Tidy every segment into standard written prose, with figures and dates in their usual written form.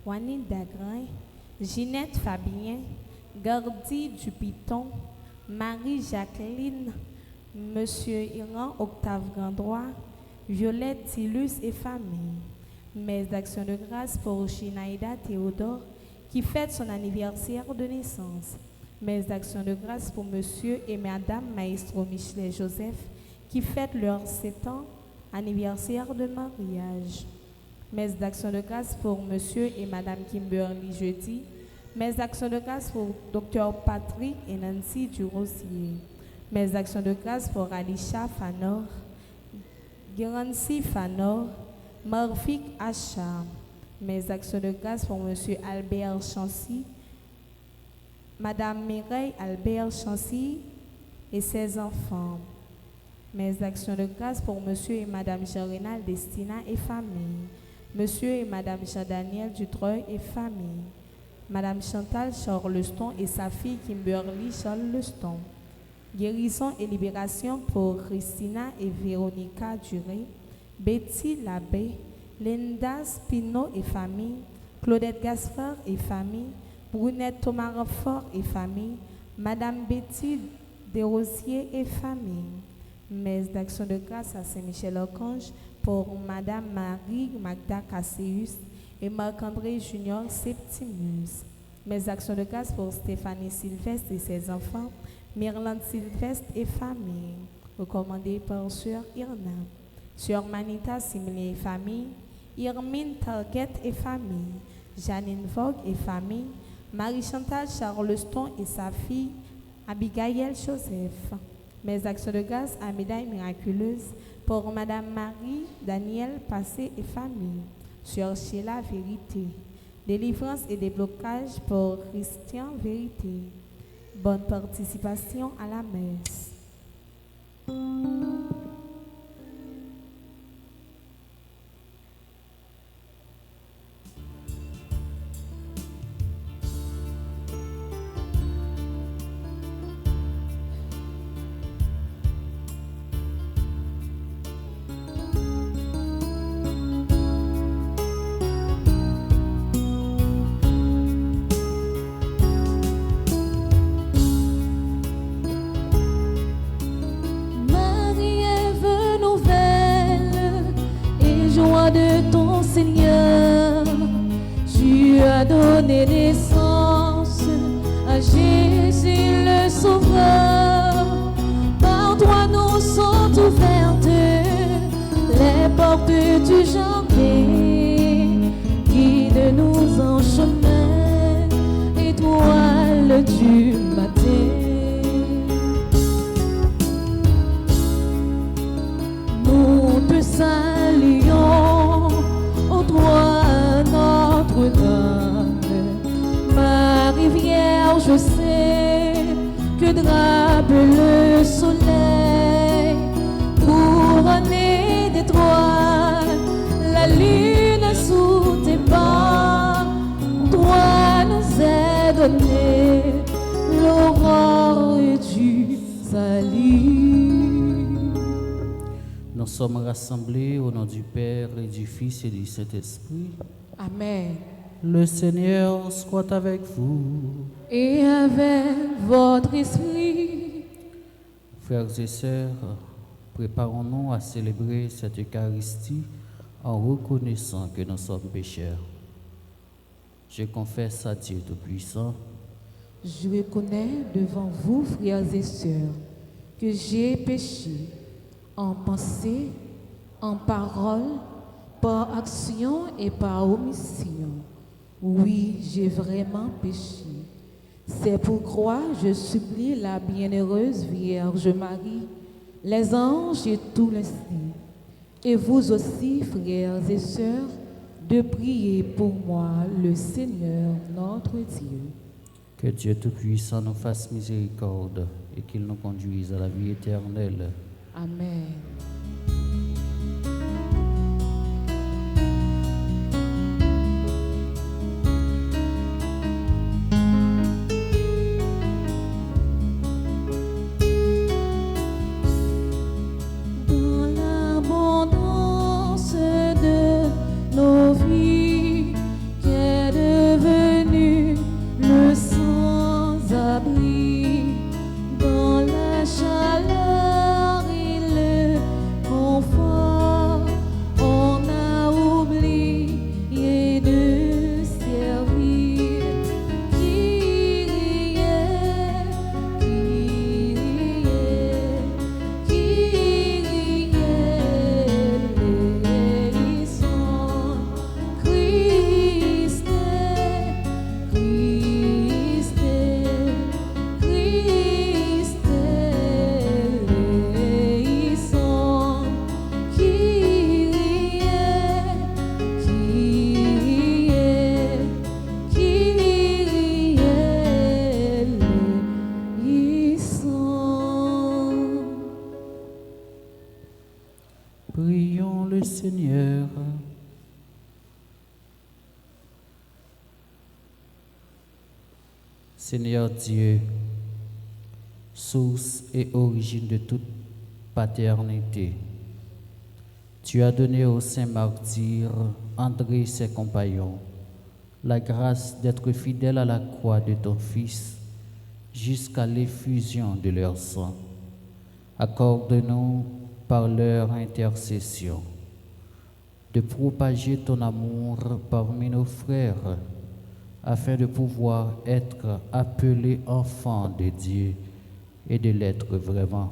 Juanine Dagrin, Ginette Fabien, Gardy Dupiton, Marie-Jacqueline, Monsieur Iran Octave Gandroit, Violette Tillus et famille. Messe d'action de grâce pour Shinaïda Théodore qui fête son anniversaire de naissance. Messe d'action de grâce pour Monsieur et Madame Maestro Michelet Joseph qui fêtent leur 7 ans anniversaire de mariage. Messe d'action de grâce pour Monsieur et Madame Kimberly Jeudi. Messe d'action de grâce pour Dr Patrick et Nancy Durosier. Messe d'action de grâce pour Alicia Fanor, Guérancy Fanor, Marfik Achar. Messe d'action de grâce pour Monsieur Albert Chancy, Madame Mireille Albert Chancy et ses enfants. Messe d'action de grâce pour Monsieur et Madame Jean-Rénal Destina et famille. Monsieur et Madame Jean-Daniel Dutreuil et famille. Madame Chantal Charleston et sa fille Kimberly Charleston. Guérison et libération pour Christina et Véronica Duré, Betty Labbé, Linda Spino et famille, Claudette Gaspard et famille, Brunette Thomas Roffort et famille, Madame Betty Desrosiers et famille. Messe d'action de grâce à Saint-Michel-Archange pour Madame Marie Magda Casseus et Marc-André Junior Septimus. Messe d'action de grâce pour Stéphanie Sylvestre et ses enfants, Myrlande Sylvestre et famille, recommandé par Sœur Irna. Sœur Manita Similé et famille, Irmine Target et famille, Janine Vogue et famille, Marie-Chantal Charleston et sa fille, Abigail Joseph. Mes actions de grâce à médaille miraculeuse pour Madame Marie Daniel Passé et famille, Sœur Sheila Vérité. Délivrance et déblocage pour Christian Vérité. Bonne participation à la messe. De ton Seigneur, tu as donné naissance à Jésus le Sauveur. Par toi nous sont ouvertes les portes du jardin. Guide-nous en chemin, étoile du matin. Nous te saluons, ô toi Notre-Dame, Marie Vierge, sais que drape le soleil, couronnée d'étoiles, la lune sous tes pas. Toi nous est donné l'aurore du salut. Nous sommes rassemblés au nom du Père et du Fils et du Saint-Esprit. Amen. Le Seigneur soit avec vous. Et avec votre esprit. Frères et sœurs, préparons-nous à célébrer cette Eucharistie en reconnaissant que nous sommes pécheurs. Je confesse à Dieu Tout-Puissant. Je reconnais devant vous, frères et sœurs, que j'ai péché en pensée, en parole, par action et par omission. Oui, j'ai vraiment péché. C'est pourquoi je supplie la bienheureuse Vierge Marie, les anges et tous les saints, et vous aussi, frères et sœurs, de prier pour moi, le Seigneur notre Dieu. Que Dieu Tout-Puissant nous fasse miséricorde et qu'il nous conduise à la vie éternelle. Amen. Dans l'abondance de nos vies, qu'est de Seigneur Dieu, source et origine de toute paternité, tu as donné au saint martyr André et ses compagnons la grâce d'être fidèles à la croix de ton Fils jusqu'à l'effusion de leur sang. Accorde-nous par leur intercession de propager ton amour parmi nos frères afin de pouvoir être appelés enfants de Dieu et de l'être vraiment.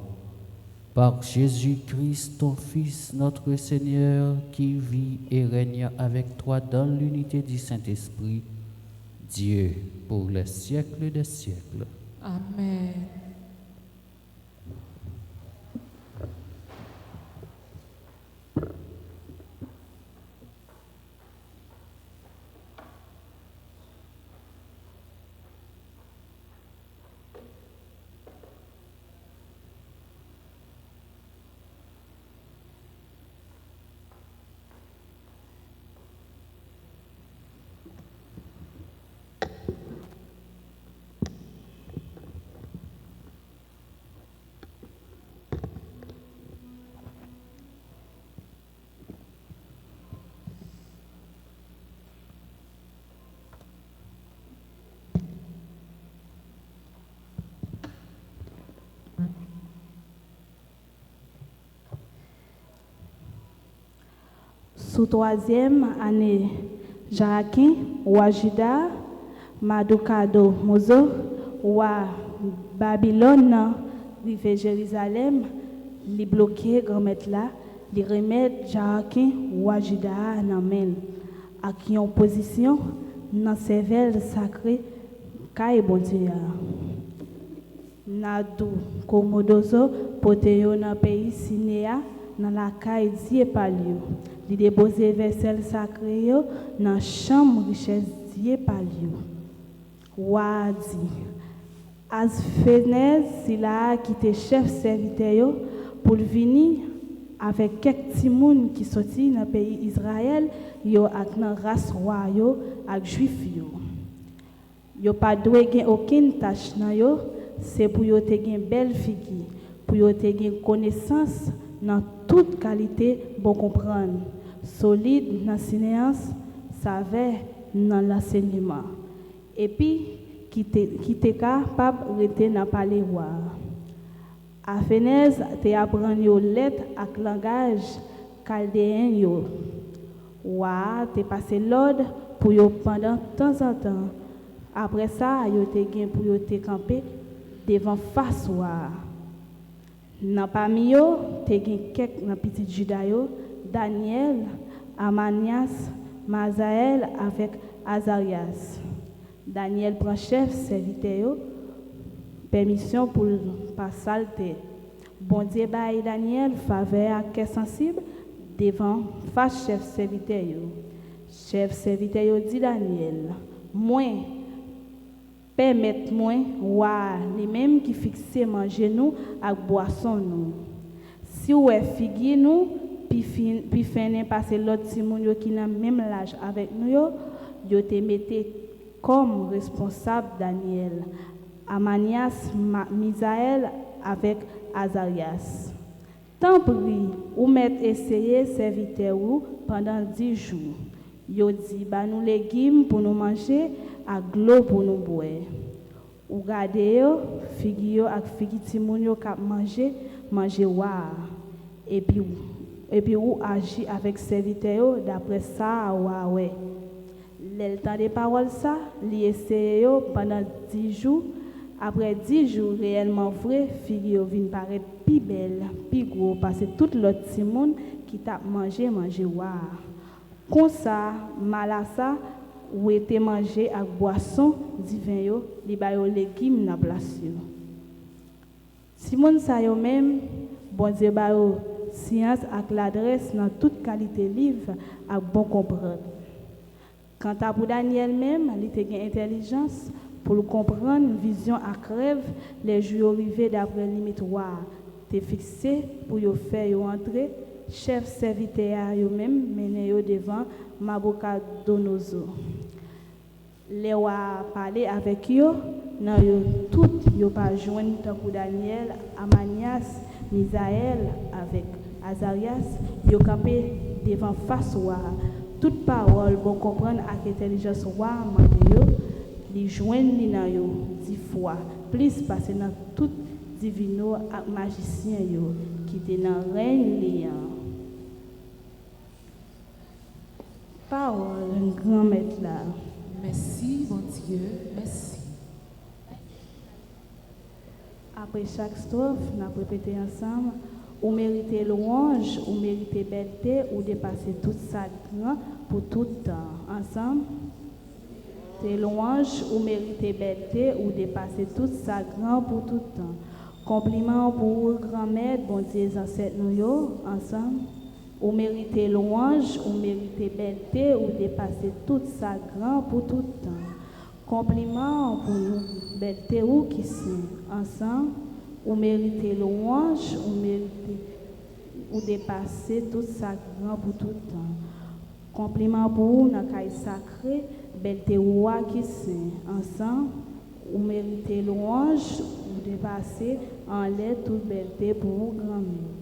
Par Jésus-Christ, ton Fils, notre Seigneur, qui vit et règne avec toi dans l'unité du Saint-Esprit, Dieu, pour les siècles des siècles. Amen. Sous troisième année, Joachim, roi Juda, Madukado Mozo, roi Babylone, rive Jérusalem, li bloqué grand-maître là, li remettre Joachim, roi Juda, nan men, à qui en position dans cervelle sacré, kay bon Dieu. Nadu Komodozo, pote yo nan pays Sinéa, dans la caille Dieu palio. Li déposer vaisselle sacré yo dans chambre richesse Dieu palio. Wadi Asfenez sila qui était chef serviteur yo pour venir avec quelques petits moun qui sorti dans pays Israël yo ak nan race roi yo ak juif yo. Yo pas doué gen aucune tâche nan yo, c'est pour yo te gen belle figure, pour yo te gen connaissance dans toute qualité bon comprendre, solide dans séance, savait dans l'enseignement. Et puis qui te capable rester dans parler roi. Afenez te apprend yo lettre ak langage chaldéen yo. Wa te passé l'ordre pour yo pendant temps en temps. Après ça, yo te gen pour yo te camper devant face wa. Nan parmi yo, te gen quelques nan petit Juda yo, Daniel, Amanias, Mazaël avec Azarias. Daniel prend chef serviteur yo, permission pour pas salter. Bon Dieu bail Daniel faveur à sensible devant face chef serviteur yo. Chef serviteur yo dit Daniel, moi permettez-moi, roi, les mêmes qui fixent manger nous avec boisson nous. Si vous figue nous, puis fin passer l'autre Simon qui n'a même l'âge avec nous, yo te mettez comme responsable Daniel, Amanias, Misaël avec Azarias. Tant pis, ou mettre essayer serviteur ou pendant 10 jours. Yo dit ba nous légumes pour nous manger, à l'eau pour nous boire. Ou gardez yo, figi yo ak figi timoun yo k'ap manger wa. Et puis ou agit avec serviteur yo d'après ça wa ouais. Le temps de parole ça, li essaye yo pendant 10 jours. Après 10 jours réellement vrai, figi yo vinn paraître pi belle, pi gros parce que tout l'autre timoun qui t'a manger wa. Comme ça, malasa ou était mangé avec boisson divin yo, li ba yo légumes na place yo. Simon sa yo même, bon Dieu ba yo science ak l'adresse dans toute qualité livre ak bon comprendre. Quant à pour Daniel même, il te gen intelligence pour comprendre vision ak rêve les jours arrivés d'après limite roi. Te fixé pour yo faire yo entrer chef serviteur yo même mené yo devant Nabucodonosor. Les rois parler avec eux, nan yo tout yo pas joindre tant que Daniel, Amanias, Misaël avec Azarias, yo campé devant face roi. Toute parole bon comprendre avec intelligence roi mande yo, li joindre li nan yo 10 fois, plus passer dans tout divino ak magicien yo qui te dans règne liant. Parole grand maître là. Merci, mon Dieu, merci. Après chaque strophe, nous avons répété ensemble. Ou méritez louange, ou méritez belleté, ou dépasser tout ça grand pour tout temps. Ensemble. Tes louanges, ou méritez belleté, ou dépasser tout ça grand pour tout temps. Compliment pour grand-mère, bon Dieu, ancêtres nous, ensemble. Ou méritez louange, ou méritez belleté, ou dépasser tout ça grand pour tout temps. Compliment pour nous, belleté ou qui sont ensemble. Ou méritez louange, ou méritez ou dépasser tout ça grand pour tout temps. Compliment pour vous, dans le cahier sacré, belleté ou qui sont ensemble. Ou méritez louange, ou dépasser en l'air toute belleté pour vous, grand-mère.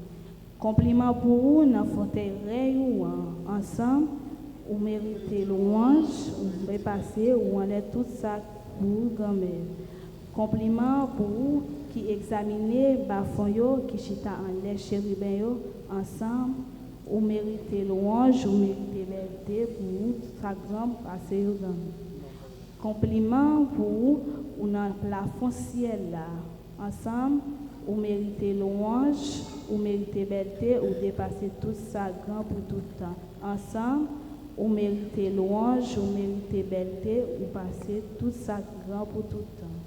Compliment pour vous, dans Fontaine ou ensemble, ou méritez louange, ou dépasser ou en l'air tout ça pour vous, grand-mère. Compliment pour vous qui examinez bafon yo, qui chita en l'air chérubin yo, ensemble, ou méritez louange, ou méritez belleté pour vous, ça grand passer yo, grand-mère. Compliment pour vous, ou dans le plafond ciel là, ensemble, ou méritez louange, ou méritez belleté, ou dépasser tout ça grand pour tout temps. Ensemble, ou méritez louange, ou méritez belleté, ou passer tout ça grand pour tout temps.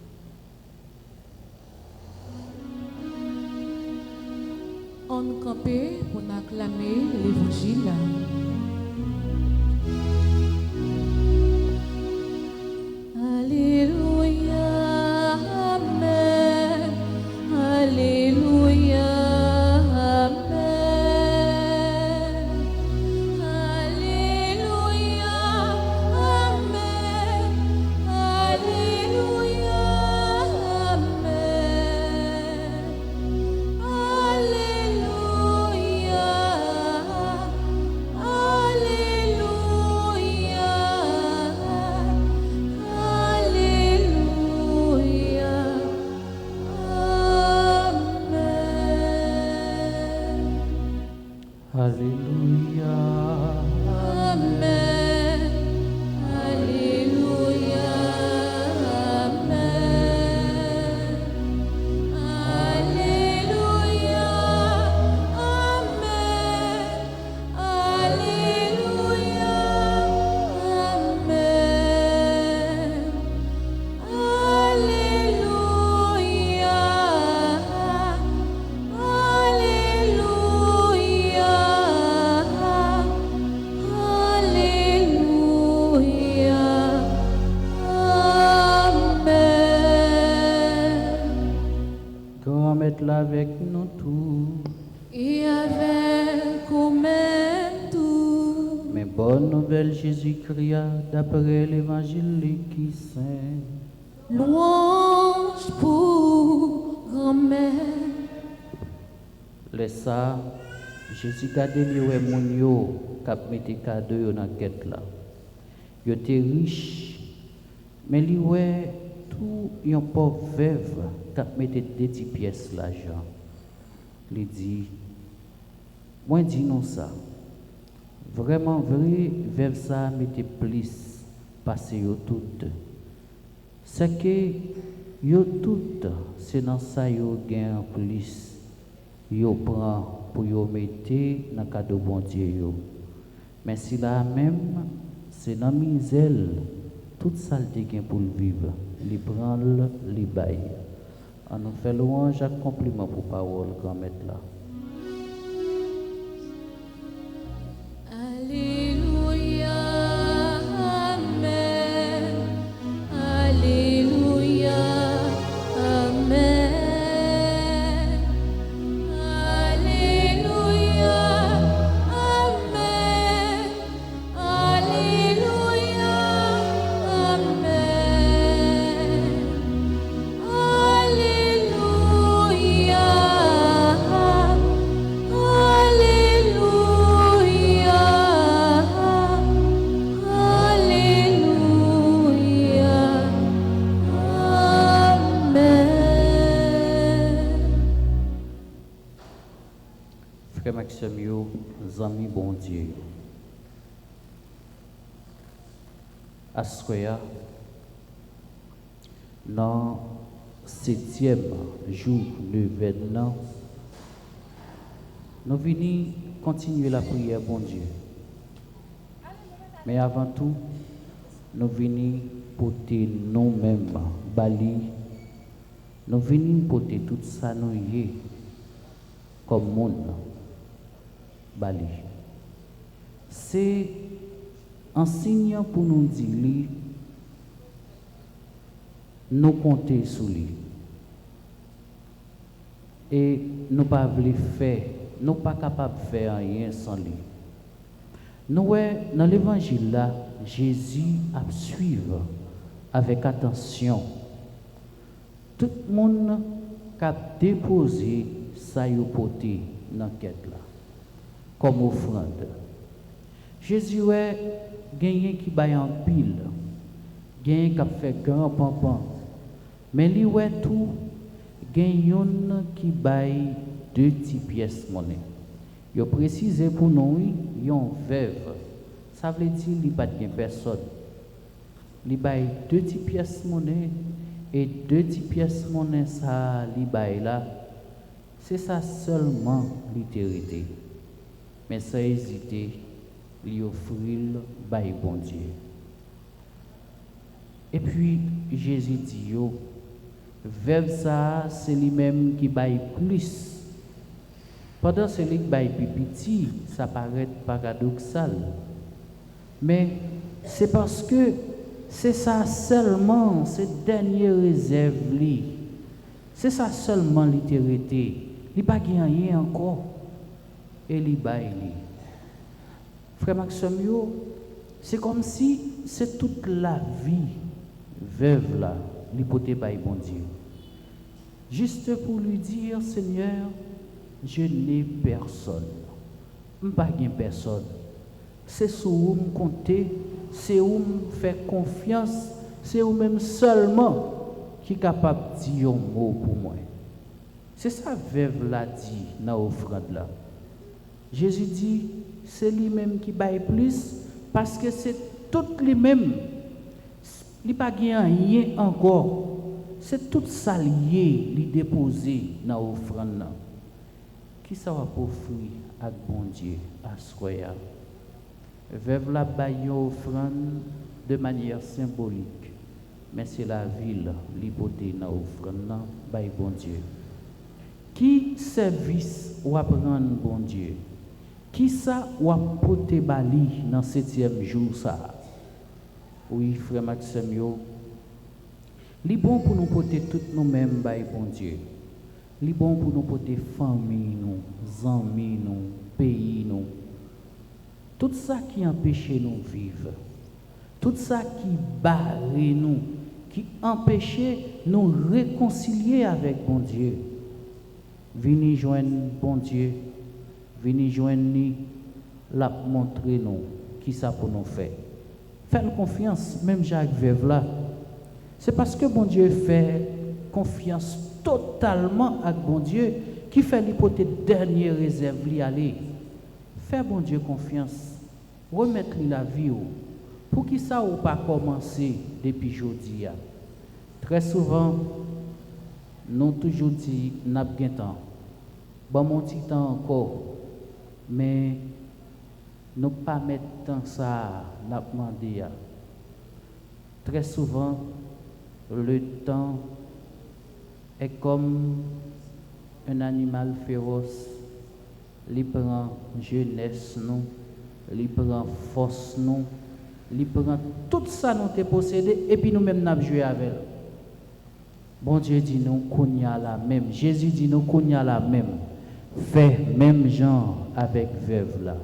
On campait pour acclamer l'évangile. Alléluia, Amen. Alléluia, Amen. Alléluia, Amen. Alléluia, Amen. Alléluia, Alléluia, Alléluia, Amen. Alléluia. Amen. Alléluia, Amen. Alléluia, Amen. Alléluia, Amen. Alléluia, Alléluia, Alléluia, Amen. Grand Maître là avec nous tous. Et avec nous-mêmes tout, Mais bonne nouvelle Jésus-Christ d'après l'évangile qui saint. louange pour grand-mère. Laisse ça, Jésus a délivré mon yo, cap mette cadeau yo dans quête là. Yo était riche, mais li ouais tout yon pauvre veuve cap mette 10 pièces l'argent. Li dit, moi dis non ça. Vraiment vrai, veuve ça mette plus passer yo toutes. C'est que yo toutes, c'est dans ça yo gain plus. Yo prend pour yo mettre dans cadeau bon Dieu yo. Mais si là même c'est dans misère toute ça le gain pour le vivre, li prend li bail. On nous fait louange et compliment pour parole grand maître là. Alléluia, Amen. Alléluia, Amen. Alléluia, Amen. Alléluia, Amen. ak sœurs yo, amis bon Dieu. Assoya dans 7e jour de Vénan, nous venons continuer la prière, bon Dieu. Mais avant tout, nous venons porter nous-mêmes, Bali, nous venons porter tout ça, nous y comme monde, Bali. C'est un signe pour nous dire, nous compter sur lui. Et nous ne pouvons pas faire, nous ne sommes pas capables de faire rien sans lui. Nous, dans l'évangile là, Jésus a suivi avec attention tout le monde qui a déposé sa porté dans la quête là, comme offrande. Jésus a gagné qui baille en pile, gagné qui a fait grand pampan, mais lui a tout gagné qui baille 2 petites pièces monnaie. Il a précisé pour nous, il y a une veuve. Ça veut dire qu'il n'y a pas de personne. Il baille 2 petites pièces monnaie et 2 petites pièces monnaie, ça, il baille là. C'est ça seulement littérité. Mais ça hésité, lui offrir bail bon Dieu. Et puis Jésus dit yo, veuve ça, c'est lui-même qui baille plus. Pendant que celui qui baille plus petit, ça paraît paradoxal. Mais c'est parce que c'est ça seulement, cette dernière réserve. C'est ça seulement littérité. Il n'y a pas rien encore. Et il baille. Frère Maxime, c'est comme si c'est toute la vie, veuve là, l'hypothèse baille bon Dieu. Juste pour lui dire, Seigneur, je n'ai personne. Je n'ai pas personne. C'est sur où me compter, c'est où me faire confiance, c'est où même seulement qui est capable de dire un mot pour moi. C'est ça veuve l'a dit dans l'offrande là. Jésus dit, c'est lui-même qui baille plus parce que c'est tout lui-même. Il n'y a pas rien encore. C'est tout ça lié, lui déposé dans l'offrande là. Qui ça va offrir à bon Dieu à Soya? Veuve la baille offrande de manière symbolique, mais c'est la ville l'hypothèse dans l'offrande baille bon Dieu. Qui service ou apprendre bon Dieu? Qui ça ou apporter bali dans 7e jour ça? Oui, frère Maxime yo. Li bon pour nous porter tout nous-mêmes baille bon Dieu. Li bon pour nous porter famille nous, amis nous, pays nous. Tout ça qui empêche nous vivre. Tout ça qui barre nous, qui empêche nous réconcilier avec bon Dieu. Venez joindre bon Dieu. Venez joindre nous, la montrer nous qui ça pour nous faire. Faites confiance, même Jacques Veuve là. C'est parce que bon Dieu fait confiance totalement à bon Dieu qui fait l'hypothèse dernière réserve lui aller. Fais bon Dieu confiance. Remettre lui la vie pour qui ça ou pas commencer depuis aujourd'hui. Très souvent, nous toujours dit n'a pas temps. Bon mon petit temps encore. Mais nous pas mettre temps ça n'a demandé. Très souvent le temps est comme un animal féroce. Il prend jeunesse nous, il prend force nous, il prend tout ça nous te possédé et puis nous même n'a joué avec. Bon Dieu dit nous qu'on y a la même. Jésus dit nous qu'on y a la même. Fait même genre avec veuve là.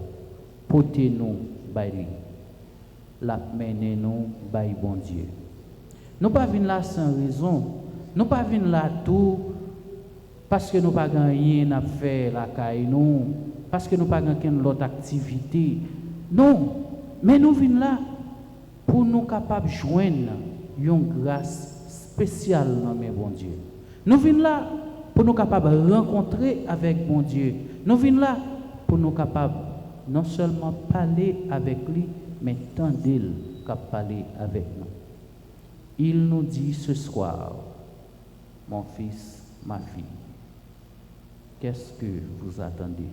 Portez-nous baili. La mener nous bail bon Dieu. Nous pas venir là sans raison. Nous pas venir là tout parce que nous pas rien à faire la caille nous, parce que nous pas gagne l'autre activité. Non, mais nous venons là pour nous capables joindre une grâce spéciale dans mes bon Dieu. Nous venons là pour nous capables rencontrer avec bon Dieu. Nous venons là pour nous capables non seulement parler avec lui, mais tendre qu'à parler avec nous. Il nous dit ce soir, mon fils, ma fille, qu'est-ce que vous attendez?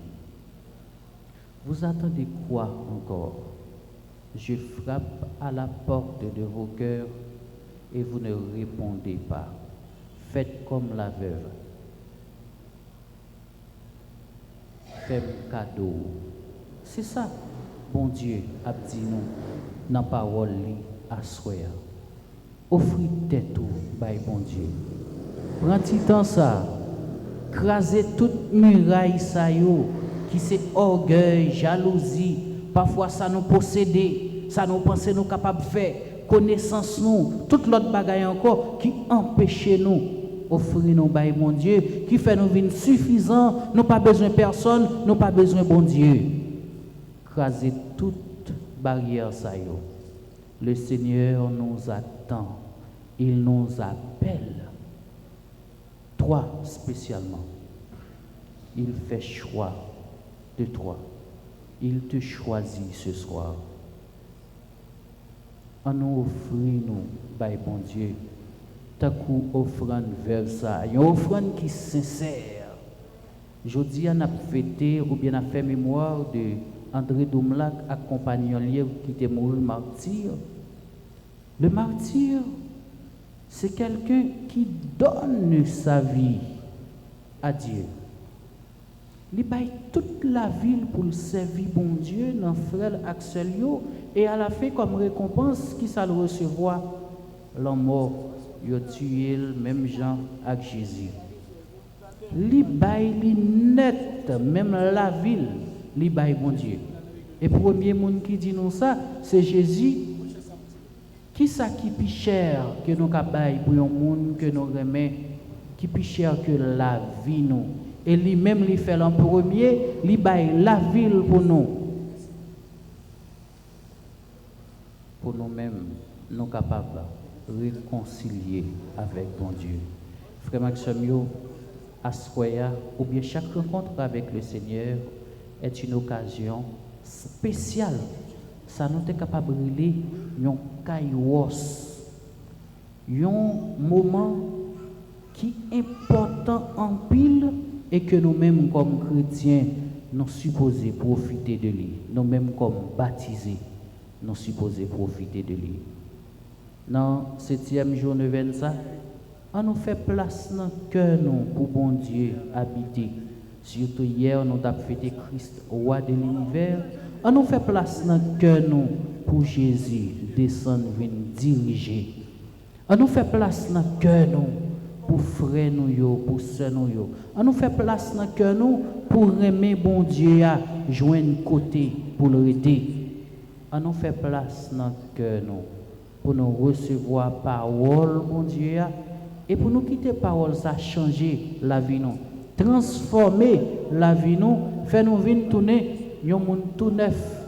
Vous attendez quoi encore? Je frappe à la porte de vos cœurs et vous ne répondez pas. Faites comme la veuve. Faites cadeau. C'est ça, bon Dieu, a dit nous, dans la parole à soi. Offrez tête tout, by bon Dieu. Prends-tu temps ça, craser toute muraille ça yo, qui c'est orgueil, jalousie, parfois ça nous posséder, ça nous penser nous capables de faire, connaissance nous, toute l'autre bagaille encore qui empêche nous offrir nous by bon Dieu, qui fait nous vivre suffisant, nous pas besoin de personne, nous pas besoin de bon Dieu. Craser toute barrière ça yo. Le Seigneur nous attend, il nous appelle. Toi spécialement, il fait choix de toi. Il te choisit ce soir. En nous offrir nous, by bon Dieu, ta coup offrande vers ça, une offrande qui est sincère. Je dis à n'a fêté ou bien à fait mémoire de André Doumlac, accompagnant lieu qui était mort martyr. Le martyr, c'est quelqu'un qui donne sa vie à Dieu. Il baille toute la ville pour le servir bon Dieu dans frère Axelio et à la fin comme récompense qui ça le recevoir la mort il a tué même Jean avec Jésus. Il baille net même la ville il baille bon Dieu. Et premier monde qui dit nous ça c'est Jésus. Qui ça qui plus cher que nous cabaye pour un monde que nous remet qui plus cher que la vie nous et lui-même il fait en premier il baille la ville pour nous-mêmes nous capables de réconcilier avec bon Dieu. Frère Maxime yo assoya ou bien chaque rencontre avec le Seigneur est une occasion spéciale. Ça nous est capable de brûler un kairos, un moment qui est important en pile et que nous-mêmes comme chrétiens, nous supposons profiter de lui. Nous-mêmes comme baptisés, nous supposons profiter de lui. Dans le 7e jour de ça, on nous fait place dans le cœur pour bon Dieu habiter. Surtout hier, nous avons fêté Christ, roi de l'univers. On nous fait place dans le cœur pour Jésus descendre, venir diriger. On nous fait place dans le cœur pour frères nous, pour sœurs nous. On nous fait place dans le cœur pour aimer bon Dieu à joindre côté pour le aider. On nous fait place dans le cœur pour nous recevoir parole bon Dieu et pour nous quitter parole ça changer la vie nous, transformer la vie nous, faire nous venir tourner un monde tout neuf,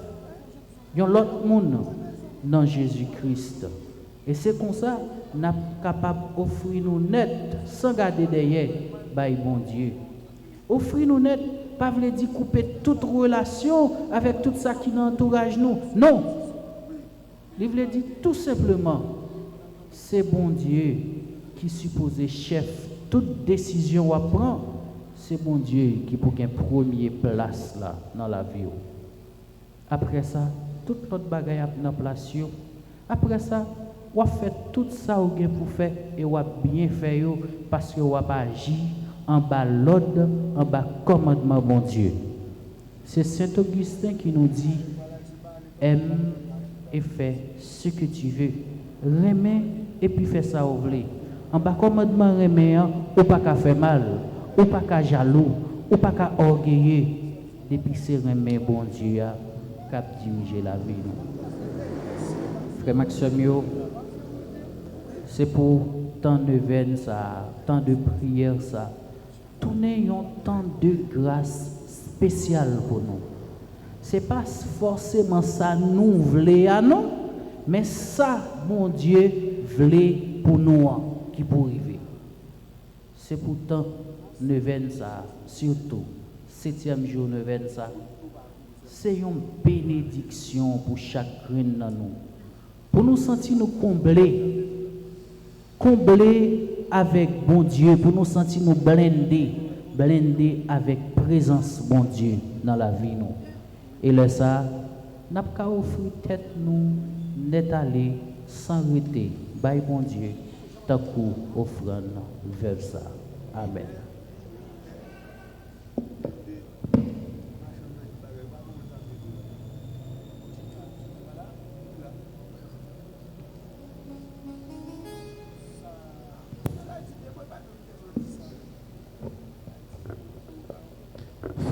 un autre monde dans Jésus-Christ. Et c'est comme ça nous sommes capables d'offrir nous net sans garder derrière by bon Dieu. Offrir nous net, pas veut dire couper toute relation avec tout ça qui nous entourage nous. Non. Il veut dire tout simplement, c'est bon Dieu qui supposé chef toute décision à prendre. C'est bon Dieu qui pour une première place là dans la vie. Après ça, toute notre bagaille a dans place. Après ça, on fait tout ça ou bien pour faire et on bien faire parce que on pas agir en bas l'ordre, en bas commandement bon Dieu. C'est Saint Augustin qui nous dit aime et fais ce que tu veux. Remets et puis fais ça au blé. En bas commandement remets ou pas qu'à faire mal. Ou pas qu'à jaloux, ou pas qu'à orgueilleux, depuis c'est remet bon Dieu qui a dirigé la vie. Frère Maxime, c'est pour tant de veines ça, tant de prières ça, tourner un temps de grâce spécial pour nous. C'est pas forcément ça nous voulons à nous, mais ça bon Dieu voulait pour nous qui pour arriver. C'est pourtant neuvaine ça, surtout 7e jour neuvaine ça, c'est une bénédiction pour chacun de nous. Pour nous sentir nous comblés avec bon Dieu, pour nous sentir nous blindés avec présence bon Dieu dans la vie nous. Et là ça, n'a pas offrir tête nous net aller sans arrêter, by bon Dieu, tant qu'on offrande vers ça. Amen.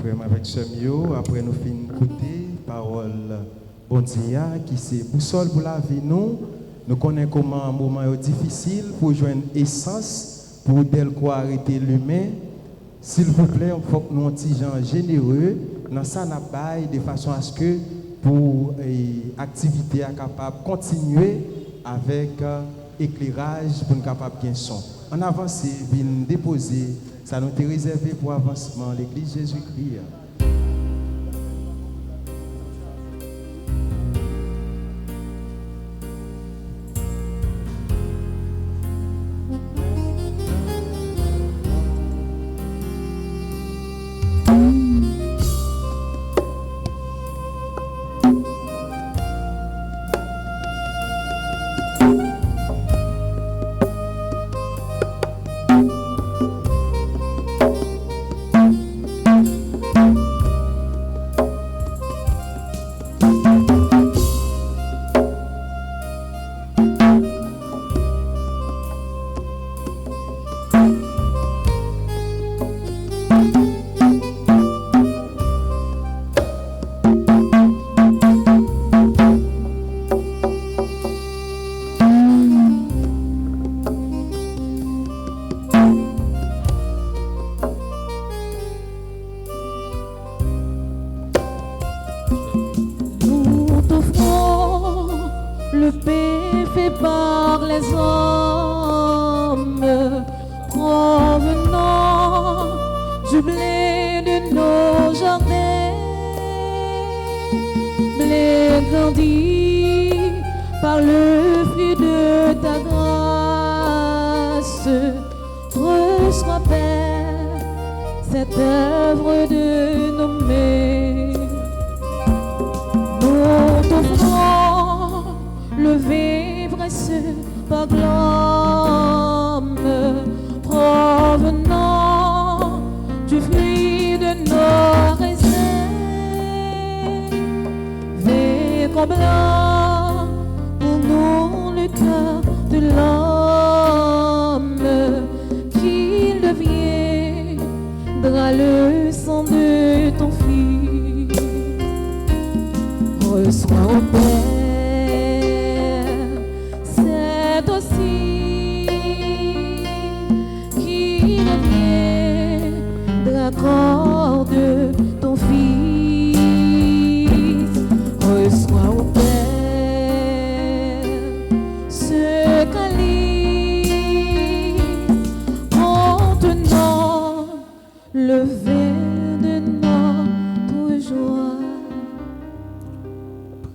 Frère avec Semio, après nous finissons d'écouter parole bon Dieu qui c'est boussole pour la vie nous connaissons comment un moment est difficile pour joindre essence pour d'elle quoi arrêter l'humain. S'il vous plaît, il faut que nous soyons gens généreux dans ça n'a pas de façon à ce que pour activité capable continuer avec éclairage pour nous capable bien son. En avance, vient déposer ça nous est réservé pour avancement l'église Jésus-Christ.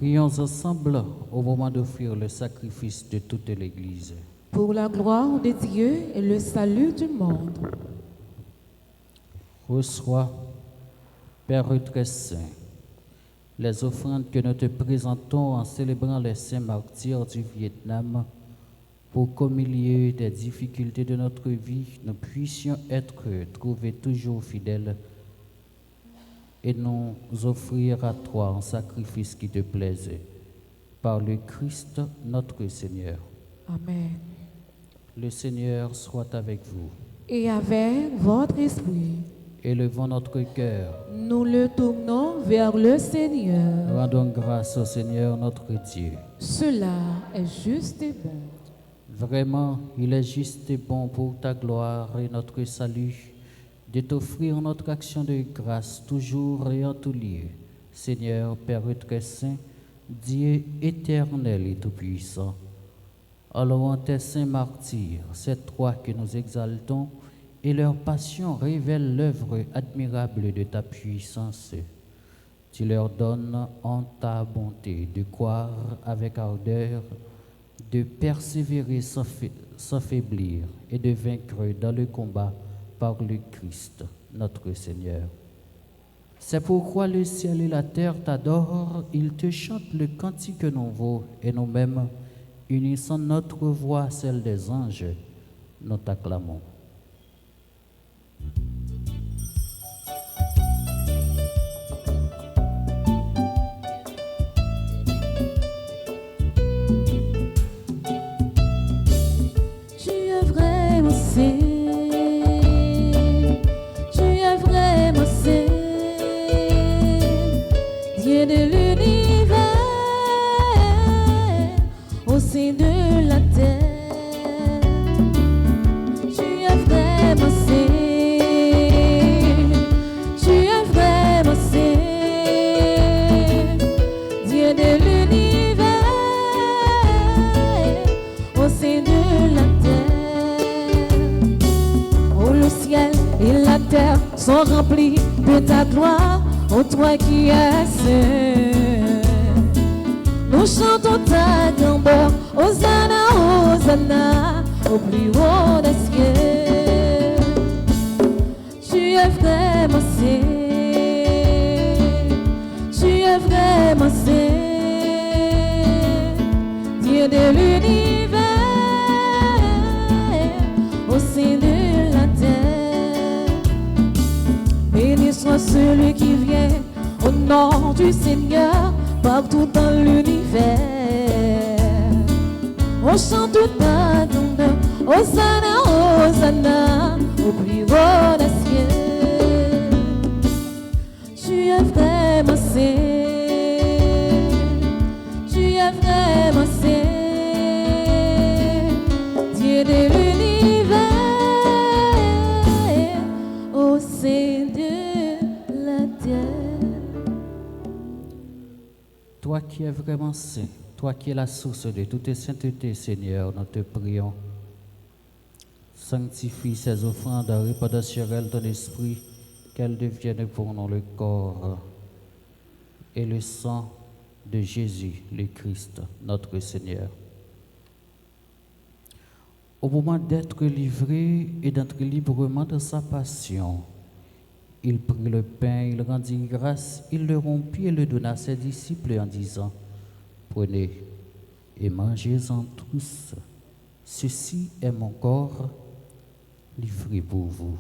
Prions ensemble au moment d'offrir le sacrifice de toute l'Église. Pour la gloire de Dieu et le salut du monde. Reçois, Père très saint, les offrandes que nous te présentons en célébrant les saints martyrs du Vietnam, pour qu'au milieu des difficultés de notre vie, nous puissions être trouvés toujours fidèles et nous offrir à toi un sacrifice qui te plaise, par le Christ notre Seigneur. Amen. Le Seigneur soit avec vous. Et avec votre esprit. Élevons notre cœur. Nous le tournons vers le Seigneur. Rendons grâce au Seigneur notre Dieu. Cela est juste et bon. Vraiment, il est juste et bon pour ta gloire et notre salut de t'offrir notre action de grâce toujours et en tout lieu. Seigneur, Père très saint, Dieu éternel et tout-puissant, en louant tes saints martyrs, c'est toi que nous exaltons, et leur passion révèle l'œuvre admirable de ta puissance. Tu leur donnes en ta bonté de croire avec ardeur, de persévérer sans faiblir et de vaincre dans le combat par le Christ, notre Seigneur. C'est pourquoi le ciel et la terre t'adorent, ils te chantent le cantique nouveau, et nous-mêmes, unissant notre voix à celle des anges, nous t'acclamons. Tu es vraiment saint, tu es vraiment saint, Dieu de l'univers, au sein de la terre. Tu es vraiment saint, tu es vraiment saint, Dieu de l'univers, au sein de la terre. Oh, le ciel et la terre sont remplis de ta gloire, ô toi qui es saint. Nous chantons ta grandeur, Hosanna, Hosanna, au plus haut des cieux. Tu es vraiment saint, tu es vraiment saint, Dieu de l'univers, au sein de la terre. Béni soit celui qui vient au nom du Seigneur, partout dans l'univers. On chante ta grandeur, Hosanna, Hosanna, au plus haut des cieux. Tu es vraiment saint, tu es vraiment saint, Dieu de l'univers, au sein de la terre. Toi qui es vraiment saint, toi qui es la source de toute sainteté, Seigneur, nous te prions. Sanctifie ces offrandes, répandant sur elles ton esprit, qu'elles deviennent pour nous le corps et le sang de Jésus, le Christ, notre Seigneur. Au moment d'être livré et d'entrer librement dans sa passion, il prit le pain, il rendit grâce, il le rompit et le donna à ses disciples en disant, « Prenez et mangez-en tous. Ceci est mon corps livré pour vous. »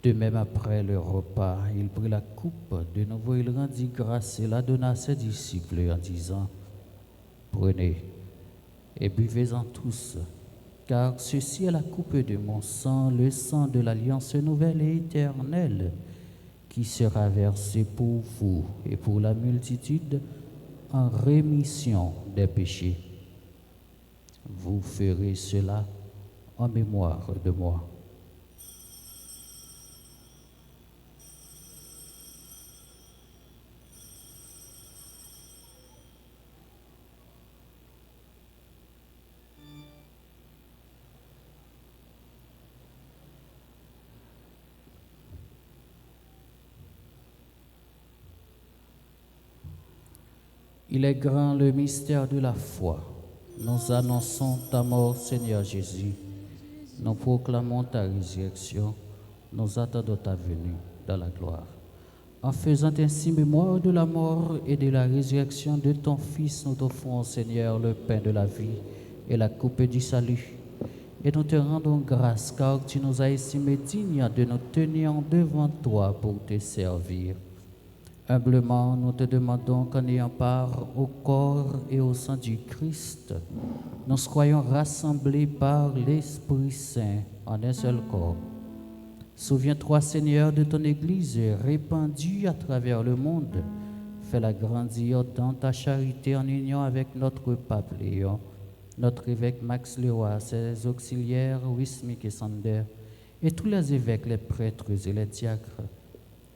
De même après le repas, il prit la coupe, de nouveau il rendit grâce et la donna à ses disciples en disant, « Prenez et buvez-en tous, car ceci est la coupe de mon sang, le sang de l'alliance nouvelle et éternelle, qui sera versé pour vous et pour la multitude en rémission des péchés. Vous ferez cela en mémoire de moi. » Il est grand le mystère de la foi. Nous annonçons ta mort, Seigneur Jésus. Nous proclamons ta résurrection. Nous attendons ta venue dans la gloire. En faisant ainsi mémoire de la mort et de la résurrection de ton Fils, nous t'offrons, Seigneur, le pain de la vie et la coupe du salut. Et nous te rendons grâce, car tu nous as estimés dignes de nous tenir devant toi pour te servir. Humblement, nous te demandons qu'en ayant part au corps et au sang du Christ, nous soyons rassemblés par l'Esprit Saint en un seul corps. Souviens-toi, Seigneur, de ton Église répandue à travers le monde. Fais-la grandir dans ta charité en union avec notre pape Léon, notre évêque Max Leroy, ses auxiliaires Wismik et Sander, et tous les évêques, les prêtres et les diacres.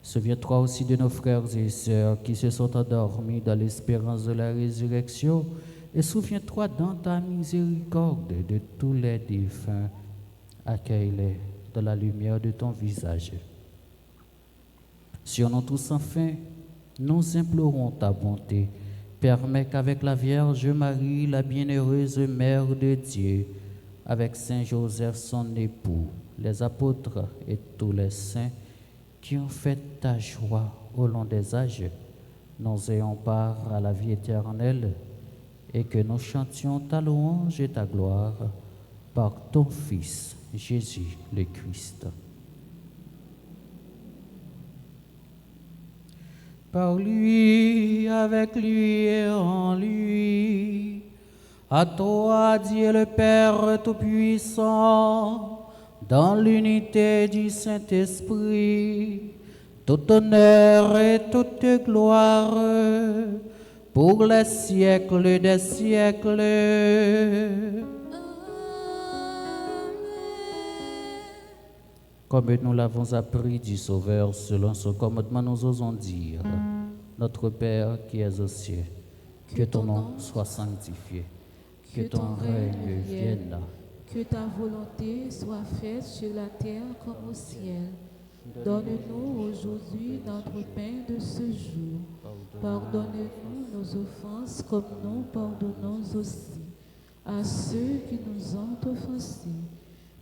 Souviens-toi aussi de nos frères et sœurs qui se sont endormis dans l'espérance de la résurrection, et souviens-toi dans ta miséricorde de tous les défunts. Accueille-les dans la lumière de ton visage. Sur nous tous enfin, nous implorons ta bonté. Permets qu'avec la Vierge Marie, la bienheureuse Mère de Dieu, avec Saint Joseph son époux, les apôtres et tous les saints qui ont fait ta joie au long des âges, nous ayons part à la vie éternelle et que nous chantions ta louange et ta gloire par ton Fils, Jésus le Christ. Par lui, avec lui et en lui, à toi, Dieu le Père Tout-Puissant, dans l'unité du Saint-Esprit, tout honneur et toute gloire pour les siècles des siècles. Comme nous l'avons appris du Sauveur selon son commandement, nous osons dire, notre Père qui es aux cieux, que ton nom soit sanctifié, que ton règne vienne, que ta volonté soit faite sur la terre comme au ciel. Donne-nous aujourd'hui notre pain de ce jour. Pardonne-nous nos offenses comme nous pardonnons aussi à ceux qui nous ont offensés.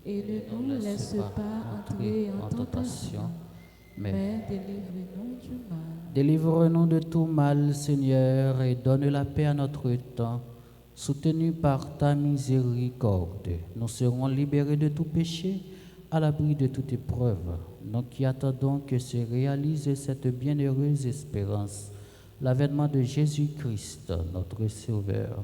Et ne nous laisse pas entrer en tentation, mais délivre-nous du mal. Délivre-nous de tout mal, Seigneur, et donne la paix à notre temps. Soutenus par ta miséricorde, nous serons libérés de tout péché, à l'abri de toute épreuve. Nous qui attendons que se réalise cette bienheureuse espérance, l'avènement de Jésus-Christ, notre Sauveur.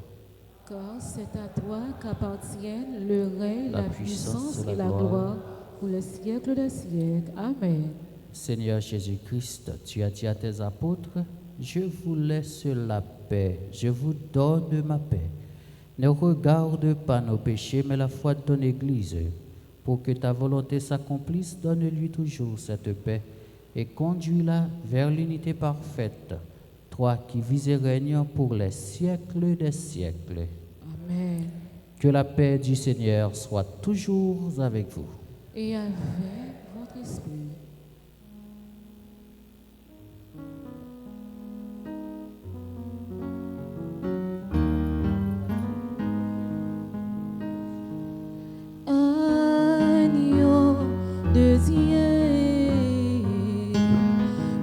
Car c'est à toi qu'appartiennent le règne, la puissance et la gloire gloire pour le siècle des siècles. Amen. Seigneur Jésus-Christ, tu as dit à tes apôtres, je vous laisse la paix, je vous donne ma paix. Ne regarde pas nos péchés, mais la foi de ton Église. Pour que ta volonté s'accomplisse, donne-lui toujours cette paix et conduis-la vers l'unité parfaite. Toi qui vis et règnes pour les siècles des siècles. Amen. Que la paix du Seigneur soit toujours avec vous. Et avec votre esprit. Agneau de Dieu,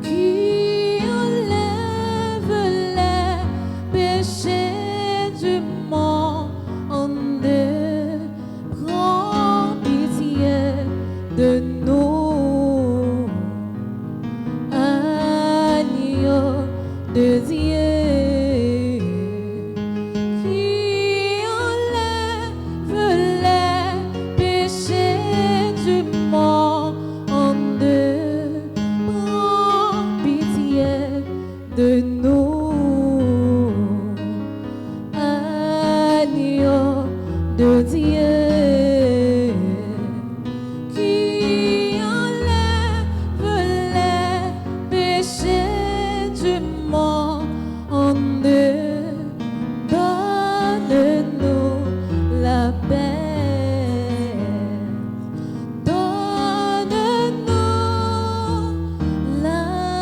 qui enlève les péchés du monde, prends pitié de nous. Agneau de Dieu, qui enlève les péchés du monde, prends pitié de nous. Agneau de Dieu, qui enlève les péchés du monde, donne-nous la paix. Donne-nous la paix.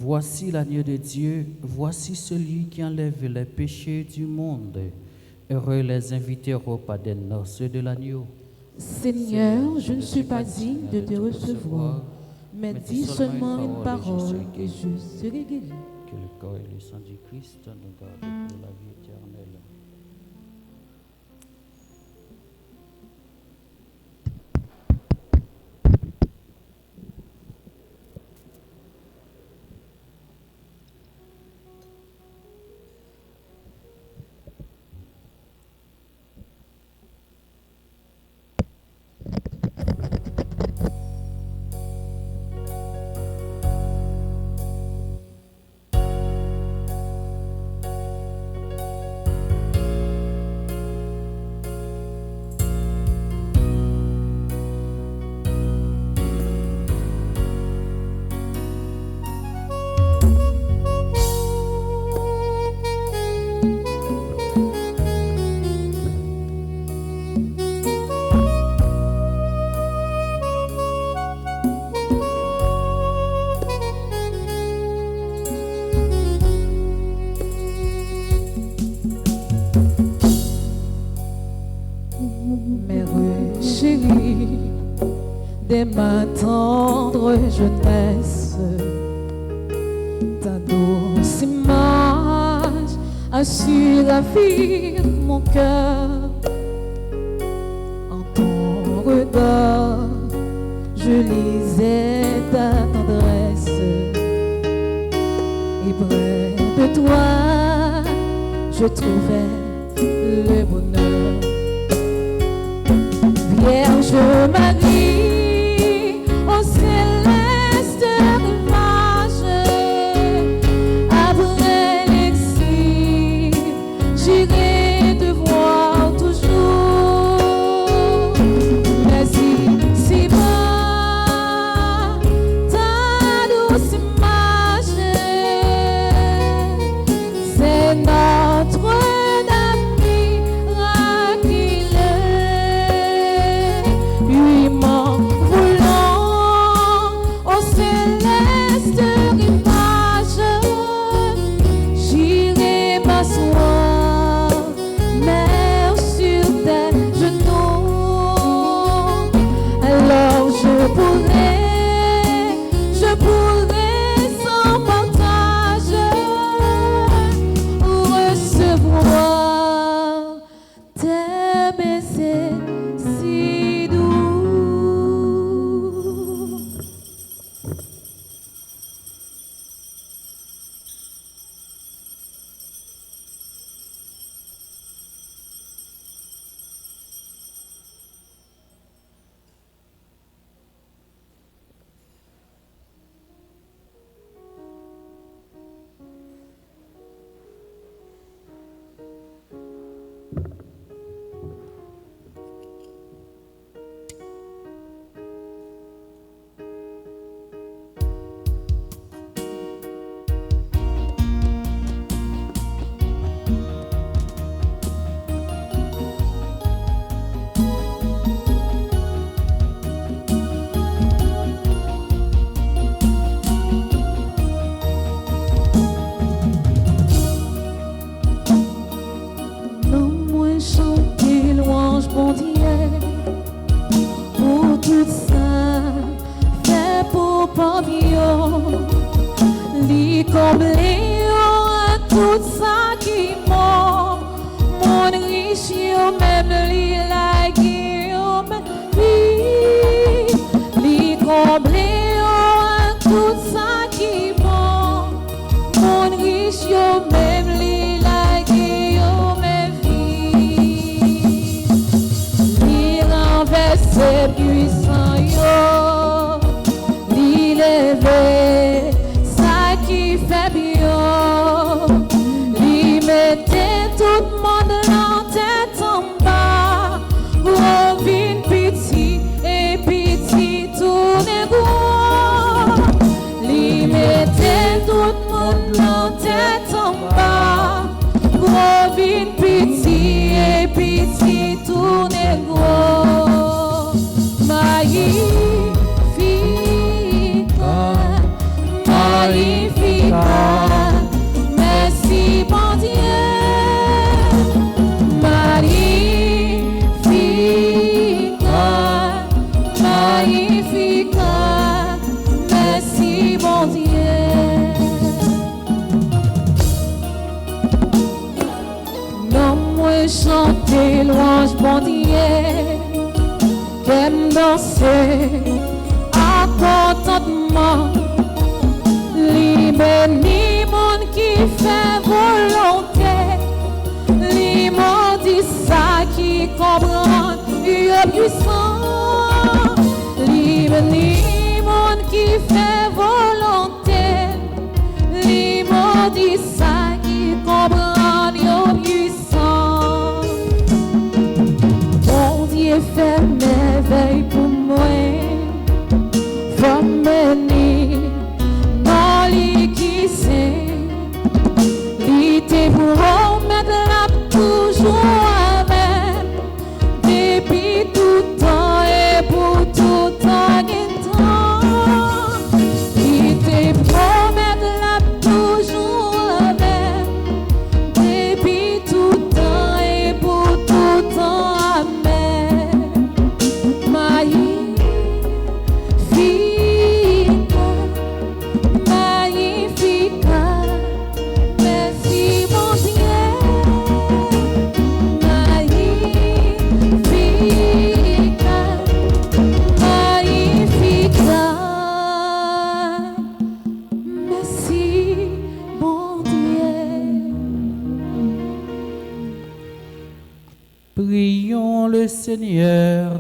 Voici l'agneau de Dieu, voici celui qui enlève les péchés du monde. Heureux les invités au repas des noces de l'agneau. Seigneur, je ne suis pas digne de te recevoir, mais dis seulement une parole et je serai guéri. Que le corps et le sang du Christ nous gardent pour la vie éternelle. Mère chérie, dès ma tendre jeunesse, ta douce image a su ravir mon cœur. En ton regard, je lisais ta tendresse, et près de toi, je trouvais le bonheur. Vierge Marie, au céleste rivage, après l'exil, j'irai te voir toujours. Mais ici-bas, ta douce image, c'est notre chanter louange bon Dieu, qu'aime danser à contentement, li béni monde qui fait volonté, li maudit ça qui comprend, il puissant, li béni monde qui fait volonté, li maudit ça qui comprend, il puissant. Fait merveille pour moi, femme bénie, dans l'île qui sait, l'ité pour mettre là toujours avec, depuis tout temps et pour tout temps et temps, l'ité pour mettre là toujours avec, depuis tout temps et pour tout temps, amen. le Seigneur.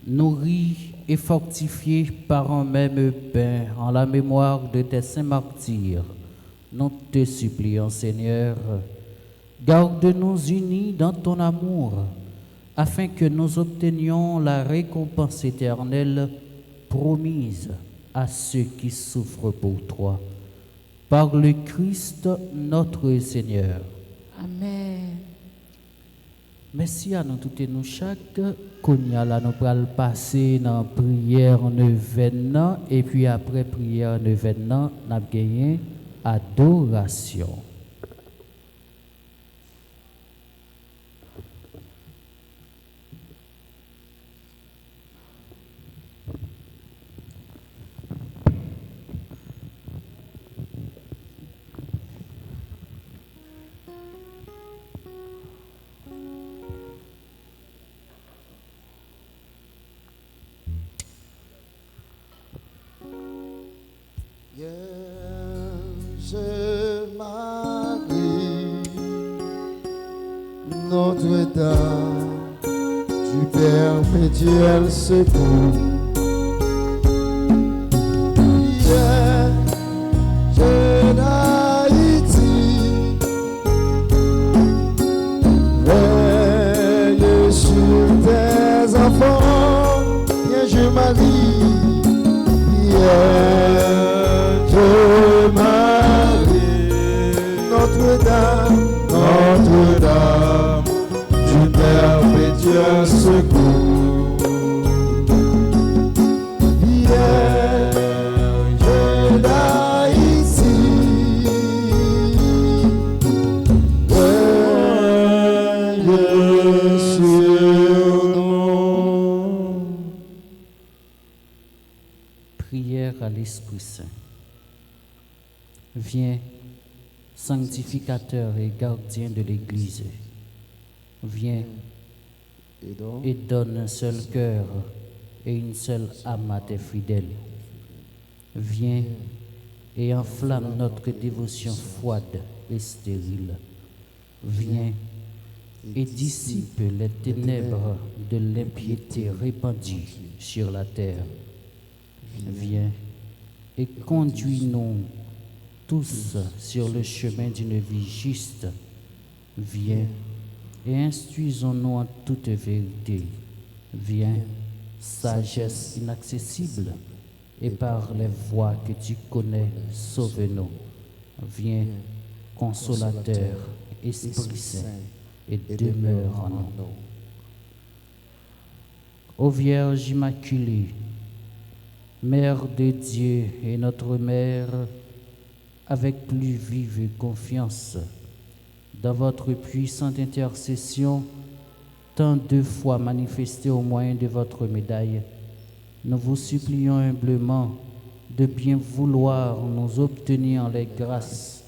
Nourris et fortifiés par un même pain en la mémoire de tes saints martyrs, nous te supplions, Seigneur, garde-nous unis dans ton amour, afin que nous obtenions la récompense éternelle promise à ceux qui souffrent pour toi. Par le Christ notre Seigneur. Amen. Merci à nous toutes et nous chaque. Konya là nous allons passer dans la prière neuvaine et puis après prière neuvaine, nous avons gagné adoration. Vierge Marie, Notre-Dame du perpétuel secours, Vierge d'Haïti, veille sur tes enfants, Vierge Marie, Vierge Marie, Notre-Dame, Notre-Dame du perpétuel secours, Vierge d'Haïti, veille sur nous. Prière à l'Esprit Saint. Viens, sanctificateur et gardien de l'Église. Viens et donne un seul cœur et une seule âme à tes fidèles. Viens et enflamme notre dévotion froide et stérile. Viens et dissipe les ténèbres de l'impiété répandue sur la terre. Viens et conduis-nous tous sur le chemin d'une vie juste. Viens et instruisons-nous en toute vérité. Viens, sagesse inaccessible, et par les voies que tu connais, sauve-nous. Viens, consolateur, Esprit Saint, et demeure en nous. Ô Vierge Immaculée, Mère de Dieu et notre Mère, avec plus vive confiance, dans votre puissante intercession, tant de fois manifestée au moyen de votre médaille, nous vous supplions humblement de bien vouloir nous obtenir les grâces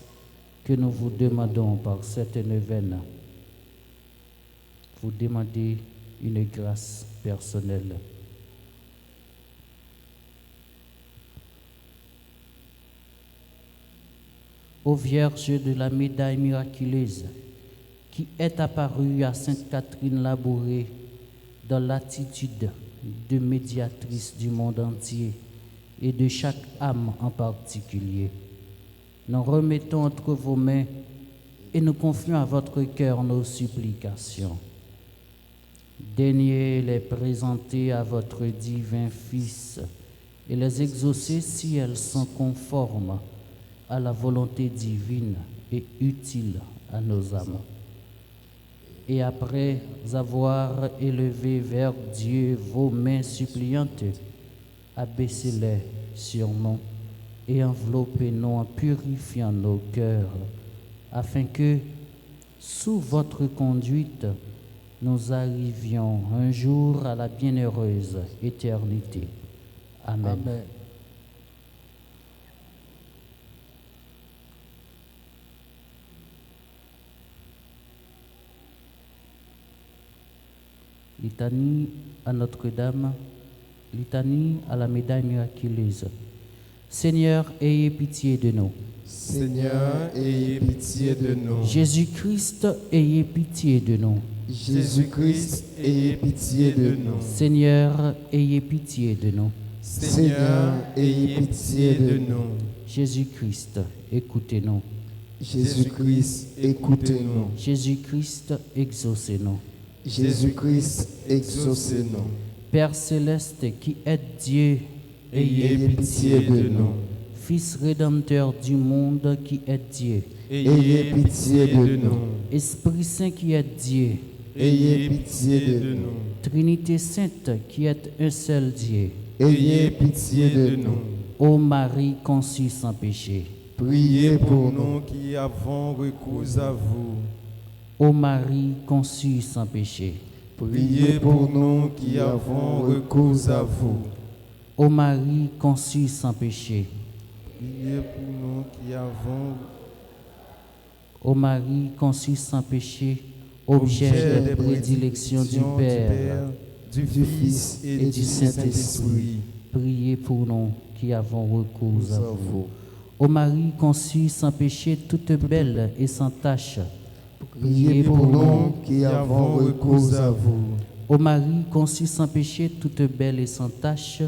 que nous vous demandons par cette neuvaine. Vous demandez une grâce personnelle. Ô Vierge de la médaille miraculeuse, qui est apparue à Sainte Catherine Labouré dans l'attitude de médiatrice du monde entier et de chaque âme en particulier, nous remettons entre vos mains et nous confions à votre cœur nos supplications. Daignez les présenter à votre divin Fils et les exaucer si elles sont conformes à la volonté divine et utile à nos âmes. Et après avoir élevé vers Dieu vos mains suppliantes, abaissez-les sur nous et enveloppez-nous en purifiant nos cœurs, afin que, sous votre conduite, nous arrivions un jour à la bienheureuse éternité. Amen. Amen. Litanie à Notre-Dame, litanie à la médaille miraculeuse, Seigneur, ayez pitié de nous. Seigneur, ayez pitié de nous. Jésus-Christ, ayez pitié de nous. Jésus-Christ, ayez pitié de nous. Seigneur, ayez pitié de nous. Seigneur, ayez pitié de nous. Jésus-Christ, écoutez-nous. Jésus-Christ, écoutez-nous. Jésus-Christ, exaucez-nous. Jésus-Christ, exaucez-nous. Père céleste qui êtes Dieu, Ayez pitié de nous. Fils rédempteur du monde qui êtes Dieu, Ayez pitié de nous. Esprit Saint qui êtes Dieu, Ayez pitié de nous. Trinité Sainte qui êtes un seul Dieu, Ayez pitié de nous. ô Marie conçue sans péché, Priez pour nous qui avons recours à vous. ô Marie conçue sans péché, Priez pour nous qui avons recours à vous. ô Marie conçue sans péché, Priez pour nous qui avons ô Marie conçue sans péché, objet de prédilection du Père, du Fils et du Saint-Esprit. priez pour nous qui avons recours à vous. Ô Marie conçue sans péché, toute belle et sans tache, Priez pour nous qui avons recours à vous. ô Marie conçue sans péché, toute belle et sans tache,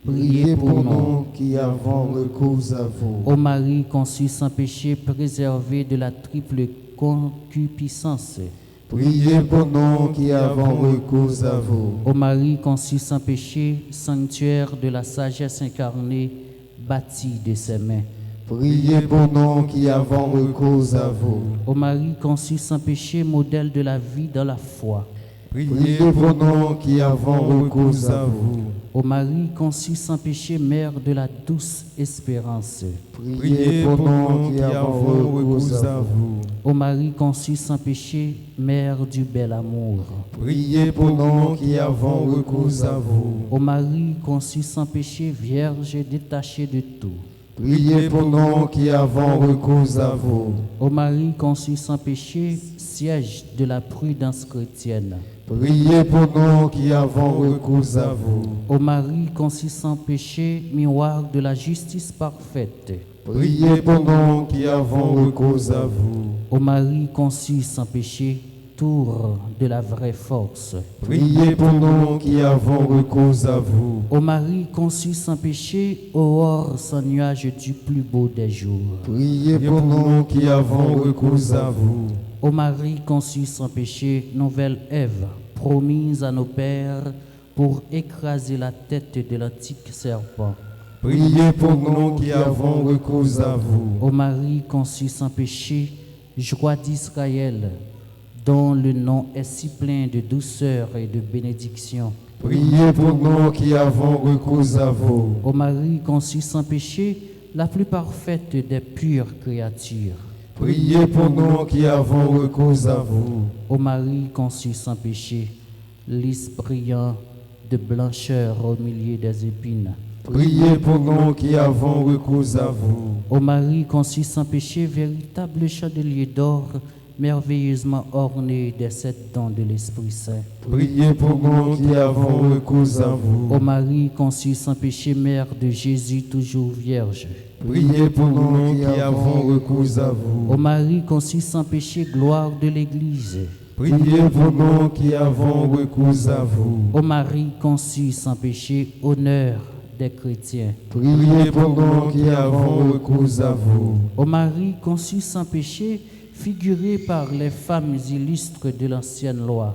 Priez pour nous qui avons recours à vous. ô Marie conçue sans péché, préservée de la triple concupiscence, Priez pour nous qui avons recours à vous. ô Marie conçue sans péché, sanctuaire de la sagesse incarnée, bâtie de ses mains, Priez pour nous qui avons recours à vous. ô Marie conçue sans péché, modèle de la vie dans la foi, Priez pour nous qui avons recours à vous. ô Marie conçue sans péché, mère de la douce espérance, Priez pour nous qui avons recours à vous. ô Marie conçue sans péché, mère du bel amour, Priez pour nous qui avons recours à vous. ô Marie conçue sans péché, vierge détachée de tout, Priez pour nous qui avons recours à vous. ô Marie conçue sans péché, siège de la prudence chrétienne, Priez pour nous qui avons recours à vous. ô Marie conçue sans péché, miroir de la justice parfaite, Priez pour nous qui avons recours à vous. ô Marie conçue sans péché, tour de la vraie force, Priez pour nous qui avons recours à vous. ô Marie conçue sans péché, aurore sans nuage du plus beau des jours, Priez pour nous qui avons recours à vous. ô Marie conçue sans péché, nouvelle Ève, promise à nos pères pour écraser la tête de l'antique serpent, Priez pour nous qui avons recours à vous. ô Marie conçue sans péché, joie d'Israël, dont le nom est si plein de douceur et de bénédiction, Priez pour nous qui avons recours à vous. ô Marie conçue sans péché, la plus parfaite des pures créatures, Priez pour nous qui avons recours à vous. ô Marie conçue sans péché, lys brillant de blancheur au milieu des épines, Priez pour nous qui avons recours à vous. ô Marie conçue sans péché, véritable chandelier d'or, merveilleusement orné des 7 dons de l'Esprit Saint, Priez pour nous qui avons recours à vous. ô Marie conçue sans péché, mère de Jésus toujours vierge, Priez pour nous qui avons recours à vous. ô Marie conçue sans péché, gloire de l'Église, Priez pour nous qui avons recours à vous. ô Marie conçue sans péché, honneur des chrétiens, Priez pour nous qui avons recours à vous. ô Marie conçue sans péché, figurée par les femmes illustres de l'ancienne loi,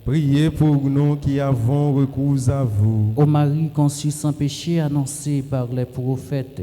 Priez pour nous qui avons recours à vous. ô Marie conçue sans péché, annoncée par les prophètes,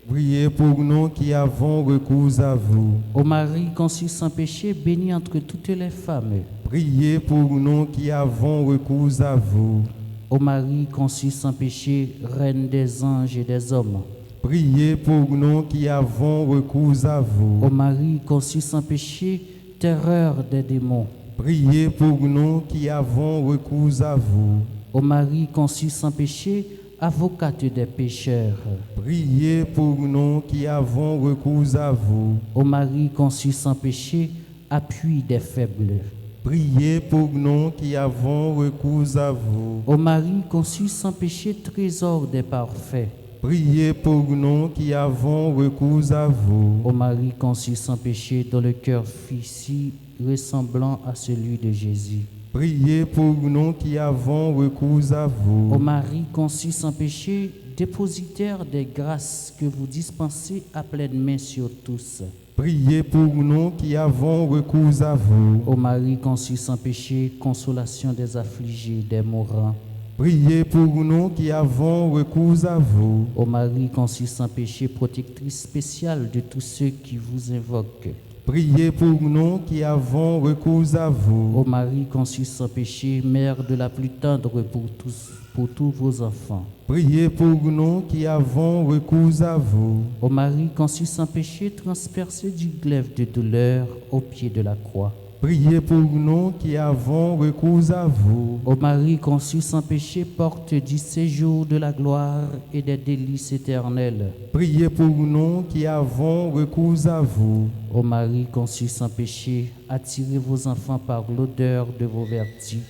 Priez pour nous qui avons recours à vous. ô Marie conçue sans péché, bénie entre toutes les femmes, Priez pour nous qui avons recours à vous. ô Marie conçue sans péché, reine des anges et des hommes, Priez pour nous qui avons recours à vous. ô Marie conçue sans péché, terreur des démons, Priez pour nous qui avons recours à vous. ô Marie conçue sans péché, avocate des pécheurs, Priez pour nous qui avons recours à vous. ô Marie conçue sans péché, appui des faibles, Priez pour nous qui avons recours à vous. ô Marie conçue sans péché, trésor des parfaits, Priez pour nous qui avons recours à vous. Ô Marie conçue sans péché, dont le cœur fut si ressemblant à celui de Jésus. Priez pour nous qui avons recours à vous. Ô Marie conçue sans péché, dépositaire des grâces que vous dispensez à pleine main sur tous. Priez pour nous qui avons recours à vous. Ô Marie conçue sans péché, consolation des affligés, des mourants. Priez pour nous qui avons recours à vous. Ô Marie conçue sans péché, protectrice spéciale de tous ceux qui vous invoquent. Priez pour nous qui avons recours à vous. Ô Marie conçue sans péché, mère de la plus tendre pour tous vos enfants. Priez pour nous qui avons recours à vous. Ô Marie conçue sans péché, transpercée du glaive de douleur au pied de la croix. Priez pour nous qui avons recours à vous. Ô Marie conçue sans péché, porte du séjour de la gloire et des délices éternels. Priez pour nous qui avons recours à vous. Ô Marie conçue sans péché, attirez vos enfants par l'odeur de vos vertus.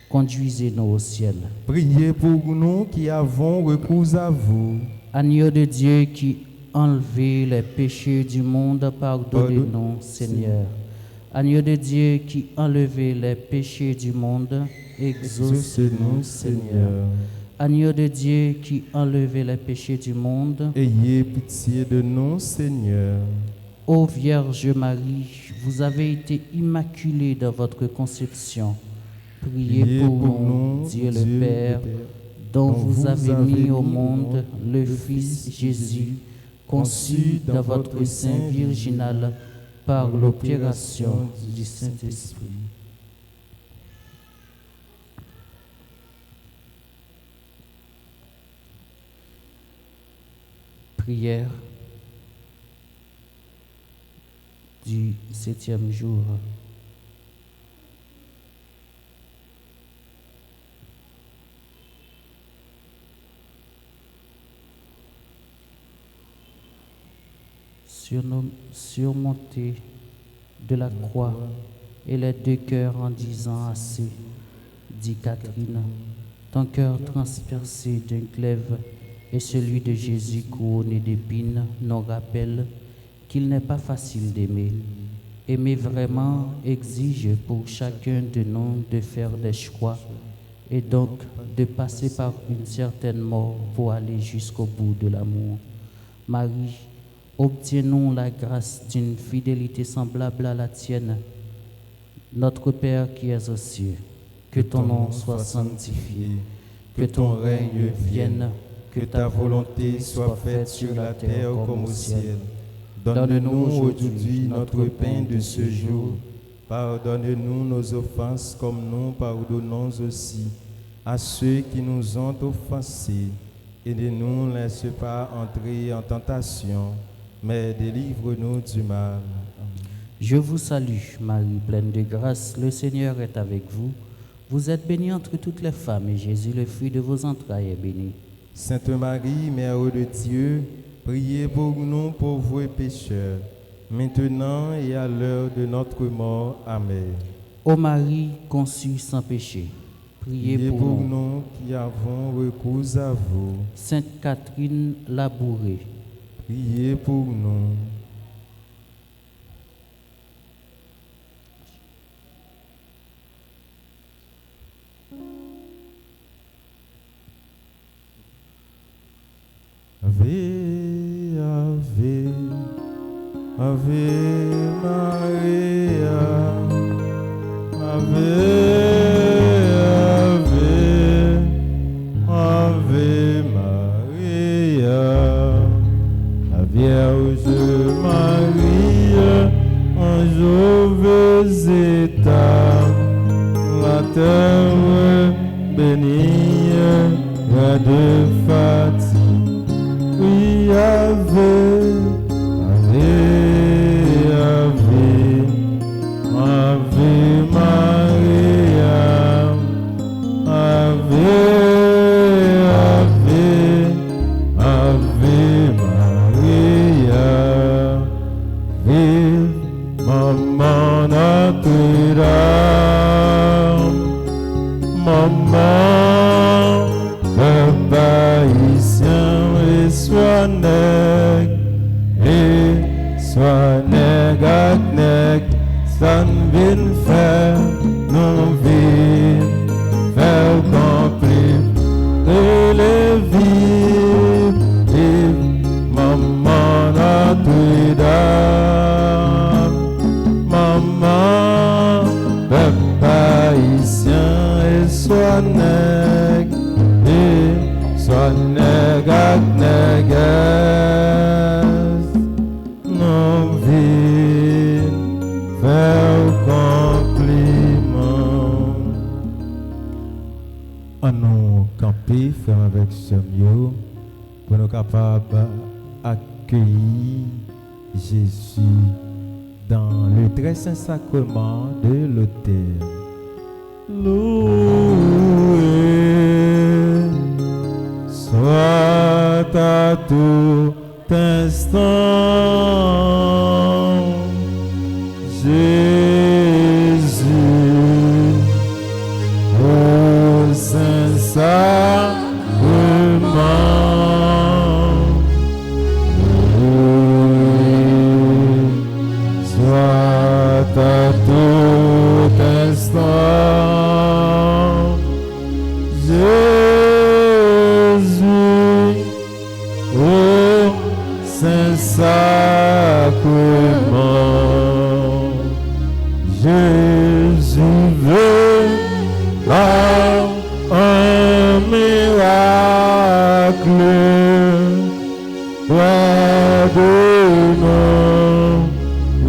Conduisez-nous au ciel. Priez pour nous qui avons recours à vous. Agneau de Dieu qui enlevez les péchés du monde, pardonnez-nous, Seigneur. Agneau de Dieu qui enlevez les péchés du monde, exaucez-nous, Seigneur. Agneau de Dieu qui enlevez les péchés du monde, Ayez pitié de nous, Seigneur. ô Vierge Marie, vous avez été immaculée dans votre conception. Priez pour nous, Dieu le Père, dont vous avez mis au monde le Fils Jésus, conçu dans votre sein virginal par l'opération du Saint-Esprit. Prière du 7e jour. Surmonté de la croix et les deux cœurs en disant assez, dit Catherine, ton cœur transpercé d'un glaive et celui de Jésus couronné d'épines nous rappellent qu'il n'est pas facile d'aimer. Aimer vraiment exige pour chacun de nous de faire des choix et donc de passer par une certaine mort pour aller jusqu'au bout de l'amour. Marie, obtiens-nous la grâce d'une fidélité semblable à la tienne. Notre Père qui es aux cieux, que ton nom soit sanctifié, que ton règne vienne, Que ta volonté soit faite sur la terre comme au ciel. Donne-nous aujourd'hui notre pain de ce jour. Pardonne-nous nos offenses comme nous pardonnons aussi à ceux qui nous ont offensés. Et ne nous laisse pas entrer en tentation, mais délivre-nous du mal. Amen. Je vous salue, Marie, pleine de grâce, le Seigneur est avec vous. Vous êtes bénie entre toutes les femmes, et Jésus, le fruit de vos entrailles, est béni. Sainte Marie, Mère de Dieu, priez pour nous pauvres pécheurs, maintenant et à l'heure de notre mort. Amen. Ô Marie, conçue sans péché, priez Priez pour pour nous. nous qui avons recours à vous. Sainte Catherine Labourée, Priez pour nous. Ave, Ave, Ave Maria, Ave, Ave, Ave Maria, la Vierge Marie, en Jovesita, la terre bénie, roi de Fatima. Oui, Ave, Ave, Ave, Ave Maria, Ave, Ave, Ave Maria, vive Maman Notre-Dame, Maman, Père Haïtien, Seigneur, nous vivons, faire accomplir de la vie, et maman Notre-Dame, maman, peuple haïtien et soit nègre, et soit nègre ak nègresse, nous vivons, faire compliment. À nous camper, faire avec ce mieux, pour nous capables d'accueillir Jésus dans le très saint sacrement de l'autel. Loué soit à tout instant Jésus, au saint sacrement. Soit à tout instant Jésus, au saint sacrement. Jésus veut par un miracle près de nous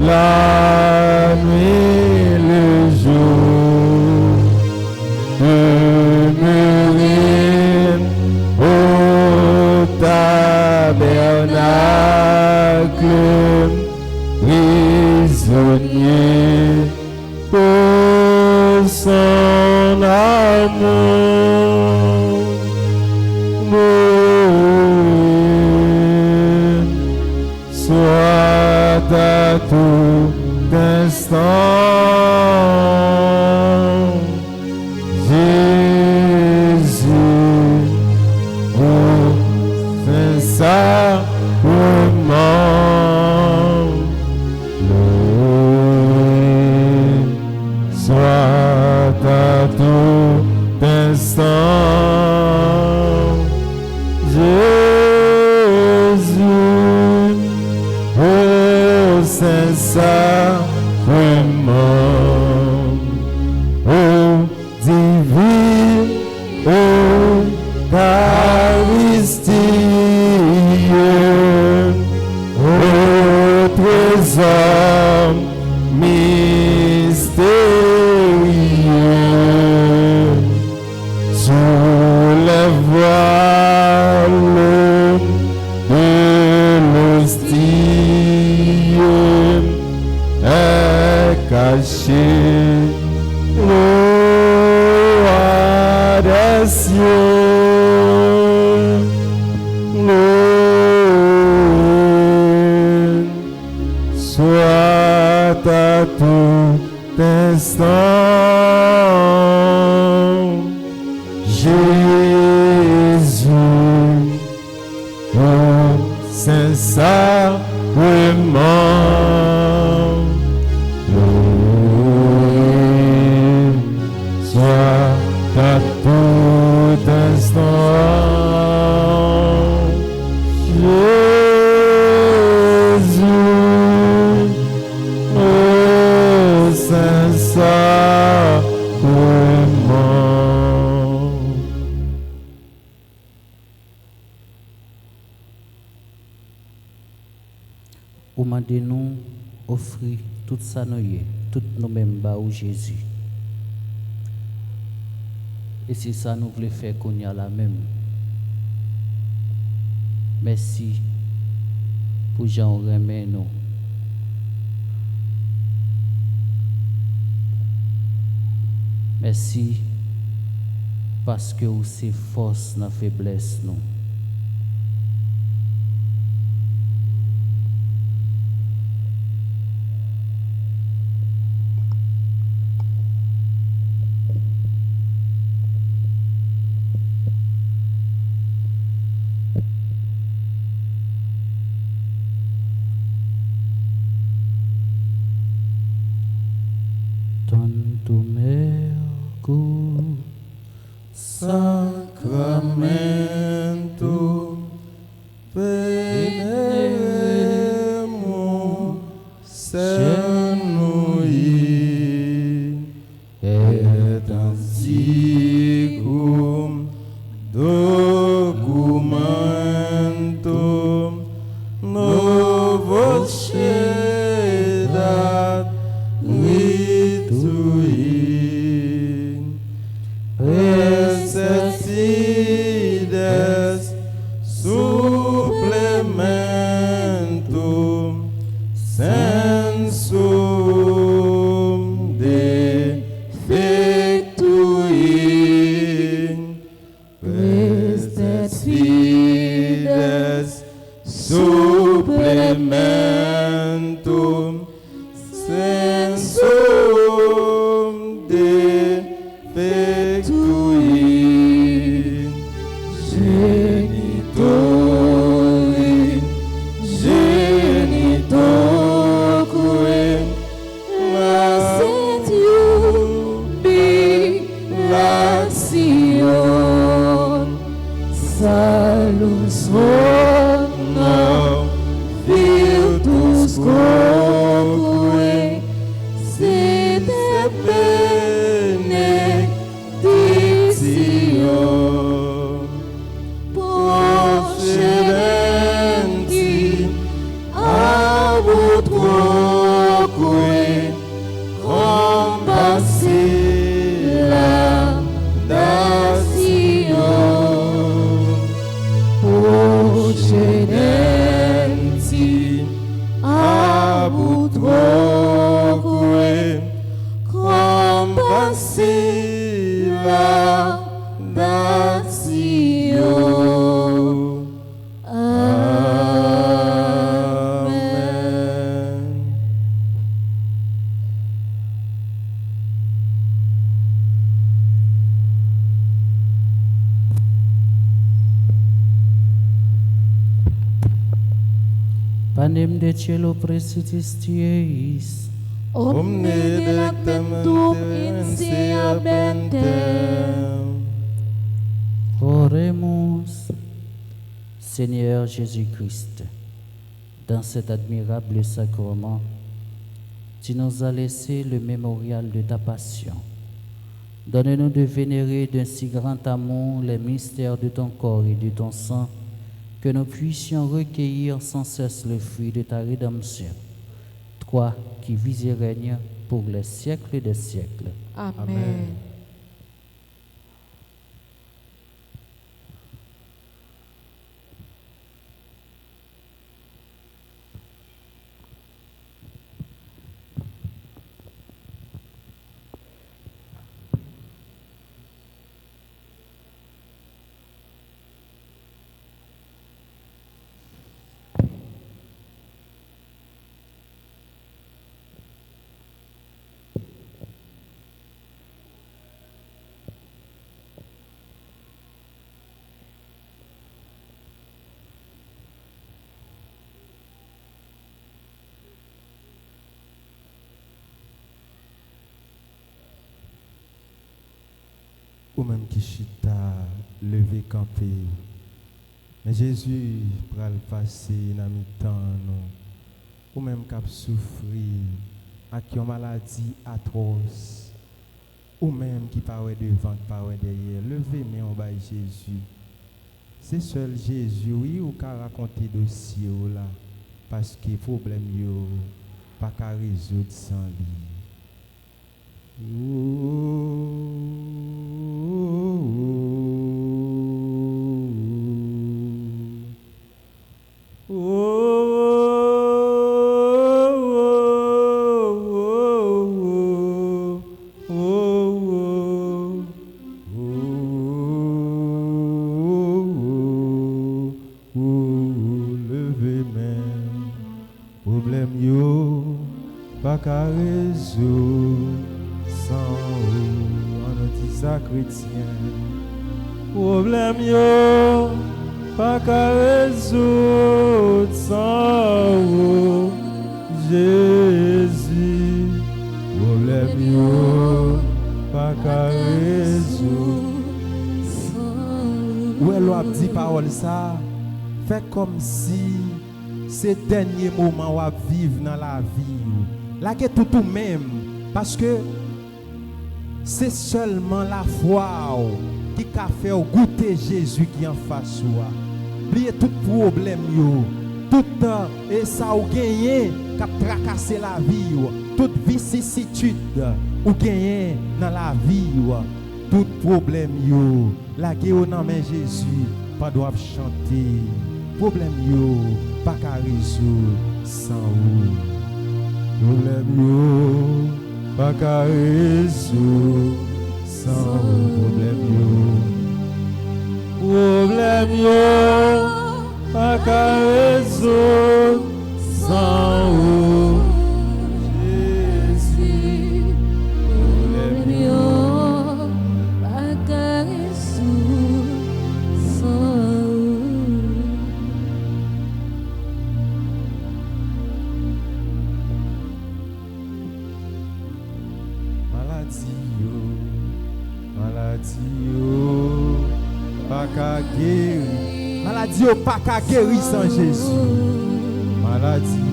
la nuit, le jour, demeurer au tabernacle, prisonnier pour son amour. Soit à tout instant Jésus, au saint sacrement, loué. Soit à tout instant Jésus, au saint sacrement, au divin, au Eucharistie, au trésor mystérieux, sous les voiles de l'hostie est caché le roi des cieux, loué soit à tout instant Jésus, au saint sacrement, loué soit à tout instant Jésus, au saint sacrement. Ou mandez-nous offrir tout ça nous y est, tout nous-mêmes bas au Jésus. Et c'est ça nous voulons faire qu'on y a la même. Merci pour Jean remet nous. Merci parce que vous c'est force dans la faiblesse nous. Donne Mercur, Sacramento, veneremur cernui, et antiquum documentum novos cedat ritui, Necessides supplementum sensum defectui, Necessides supplementum sensum defectui, genitori, genitoque, lasciat jubilation, salus honor, virtus quoque, sed benedictio, procedenti abut quoque, compasilla datio, procedenti abut quoque, compasilla datio. Amen. Panem de cielo presutis tieis, Omne delectamentum in sea bentem. Oremus. Seigneur Jésus-Christ, dans cet admirable sacrement, tu nous as laissé le mémorial de ta passion. Donne-nous de vénérer d'un si grand amour les mystères de ton corps et de ton sang, que nous puissions recueillir sans cesse le fruit de ta rédemption. Toi qui vis et règnes pour les siècles des siècles. Amen. Ou même qui chita, levé, campé. Mais Jésus pral passer dans mi-temps nous. Ou même qui a souffri, avec une maladie atroce. Ou même qui paraît devant, paraît derrière. Levez, mais on baille Jésus. C'est seul Jésus, oui, ou qu'a raconté dossier là. Parce que problème yo pas qu'à résoudre sans lui. Levez même problème yo pas qu'à résoudre sans en anti chrétien. Problème yo pas qu'à résoudre sans Jésus. Problème yo, pas qu'à résoudre. Ouais, l'on dit parole ça, fait comme si ces derniers moments à vivre dans la vie. Là que tout même, parce que c'est seulement la foi qui a fait goûter Jésus qui en face soi. Oubliez tout problème yo, tout et ça ou gagné qui a tracassé la vie yo, toute vicissitude ou gagné dans la vie yo, tout problème yo, la guerre dans main Jésus, pas doivent chanter. Problème yo, pas qu'à résoudre sans ou. Problème yo, pas qu'à résoudre sans problème yo. Problème yo, pas qu'à résoudre sans ou. Jésus, problème yo, pas qu'à résoudre sans ou. Pas qu'à guérir. Maladie au pas qu'à guérir sans Jésus. Maladie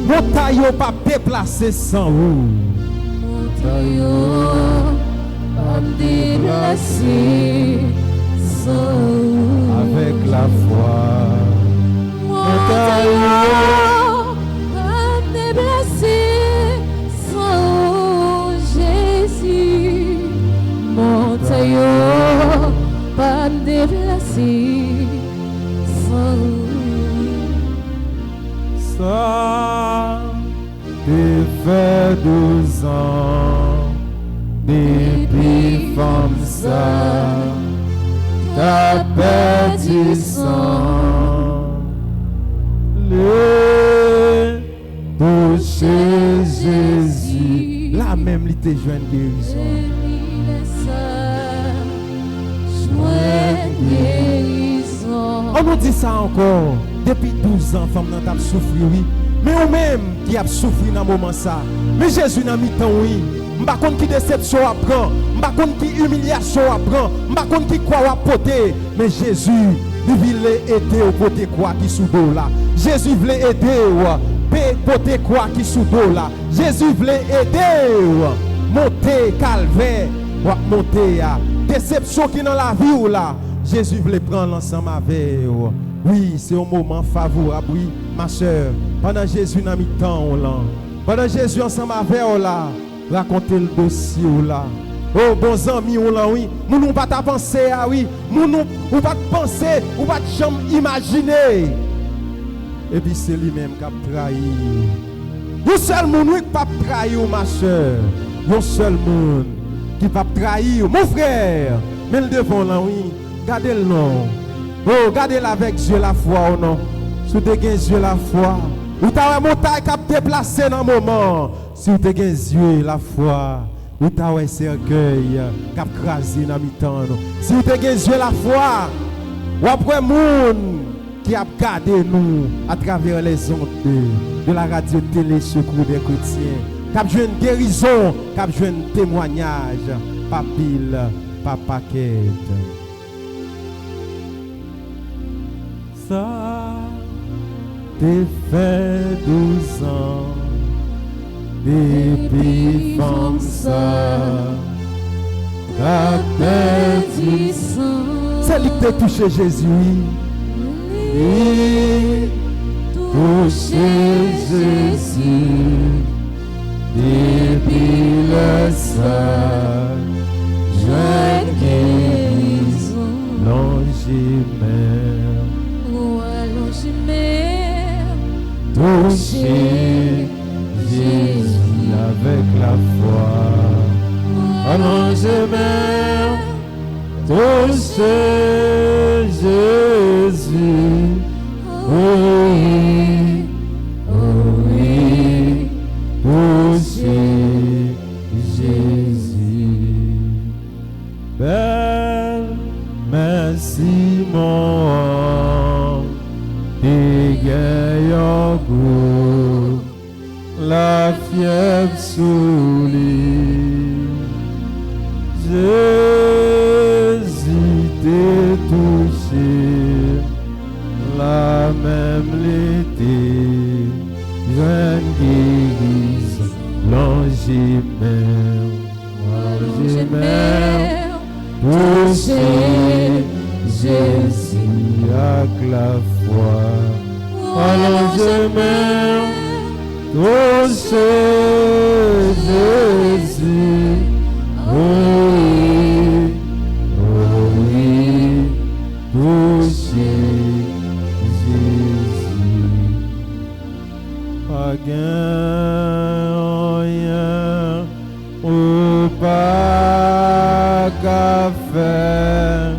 montagne pas déplacer sans vous. montagne pas déplacer sans vous. Avec la foi. Montagne pas déplacer sans Jésus. Montagne pas déplacer sans vous. Ça te fait 12 ans depuis femme ça t'as perdu sang le toucher Jésus là même il te joint guérison. On nous dit ça encore. Depuis 12 ans, femme n'a pas souffert, oui. Mais ou même qui a souffert dans ce moment ça. Mais Jésus n'a mis temps, oui. Je ne sais pas qui déception apprend. Je ne sais pas qui humiliation apprend. Je ne sais pas qui quoi apporter. Mais Jésus, il voulait aider au côté quoi qui sous dos là. Jésus voulait aider au côté quoi qui sous dos là. Jésus voulait aider monter calvaire, monter à déception qui dans la vie ou là. Jésus voulait prendre l'ensemble avec vous. Oui, c'est un moment favorable, oui, ma soeur. Pendant Jésus n'a mis temps là. Pendant Jésus ensemble avec vous là, racontez le dossier là. Oh, bons amis, on là, oui. Nous ne pas penser, ah oui. Nous ne pas penser, ou pas jamais imaginer. Et puis c'est lui-même qui a trahi. Un seul monde qui pas trahir, ma soeur. Un seul monde qui pas trahir, mon frère. Mais le devant là, oui. Gardez le nom. Oh, gardez-le avec Dieu la foi ou non. Si vous avez Dieu la foi, ou tu as une montagne qui a déplacé dans le moment. Si vous avez Dieu la foi, ou tu as un cercueil qui a crasé dans le temps. Si vous avez Dieu la foi, ou après monde qui a gardé nous à travers les ondes de la radio télé Secours des chrétiens, qui a joué une guérison, qui a joué un témoignage, pas pile, pas paquet. Ça t'es fait 12 ans depuis femme ça t'as perdu sang. C'est lui qui t'a touché Jésus. Oui, touché Jésus depuis le sang. Je guérison longimère. Toucher Jésus avec la foi. Allons j'aime toucher Jésus. Oui, oui. lève sous lui. Jésus t'est touché, la même l'été, jeune guérison, l'ange même, touché, Jésus avec la foi. L'ange même, touché, Jésus, oui, touché, Jésus. Pas rien ou pas qu'à faire,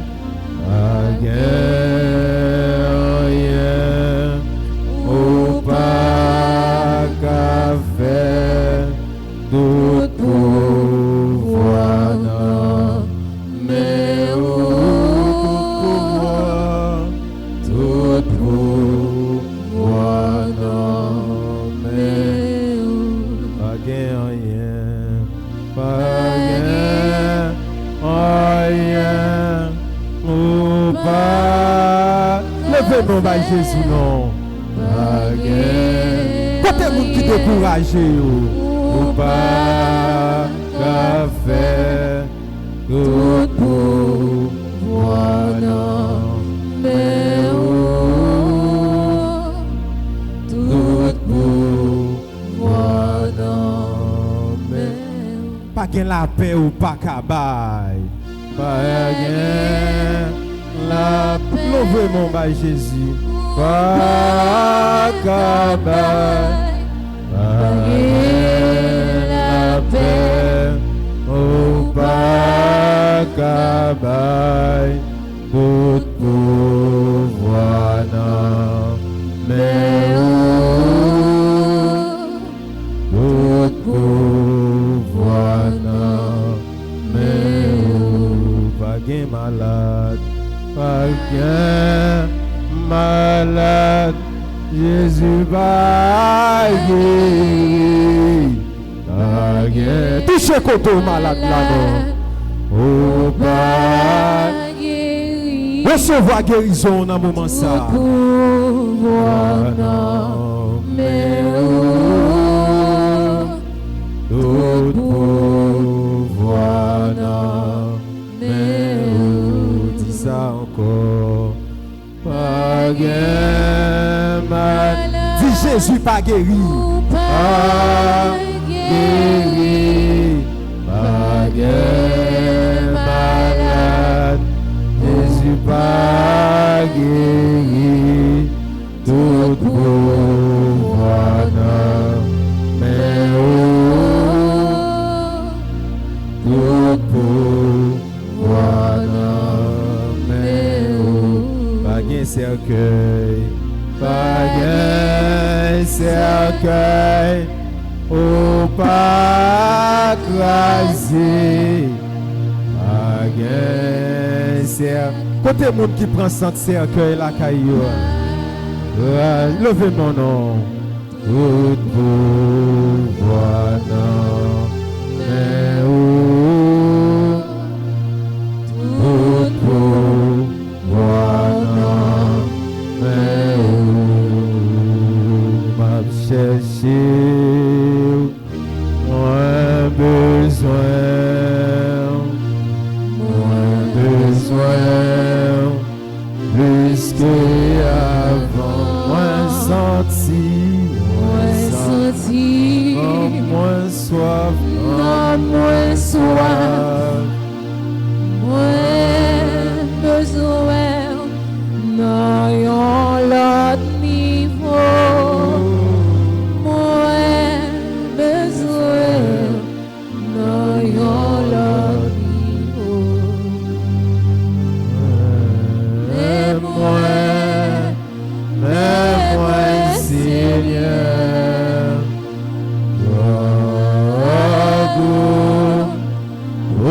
pas rien ou pas qu'à faire, tout pouvoir non, mais tout pouvoir non, mais pas rien ou pas. Levez mon bail Jésus non. Pas rien. Côté monde qui découragé ou pas qu'à faire tout pouvoir non, mais tout pouvoir non, mais pas qu'un la paix ou pas qu'à bail. Pas rien la paix. Levez mon bail Jésus. Pas qu'à bail. Pas la paix ou pas qu'à bail. Tout pouvoir non, mais tout pouvoir non, mais pas qu'un malade, pas qu'un malade, Jésus va guérir, pas qu'un touche côté malade là non, oh pas recevoir guérison dans le moment ça. Pouvoir non, mais tout pouvoir non, mais dis ça encore. Pas mal. Dis Jésus pas guéri. Pas guéri. Pas malade. Jésus pas guéri, tout pouvoir non, mais tout pouvoir non, mais pas gain cercueil, pas gain cercueil, ou pas crasé, pas gain cercueil. Côté monde qui prend son cercueil la caillou. Levez mon nom. Tout pouvoir non, mais tout pouvoir non, mais m'a cherché moins besoin. Plus qu'avant, moins senti, moins soif, moins besoin, n'ayons l'autre niveau, moins besoin, n'ayons l'autre niveau. Mais moi, Seigneur, oh,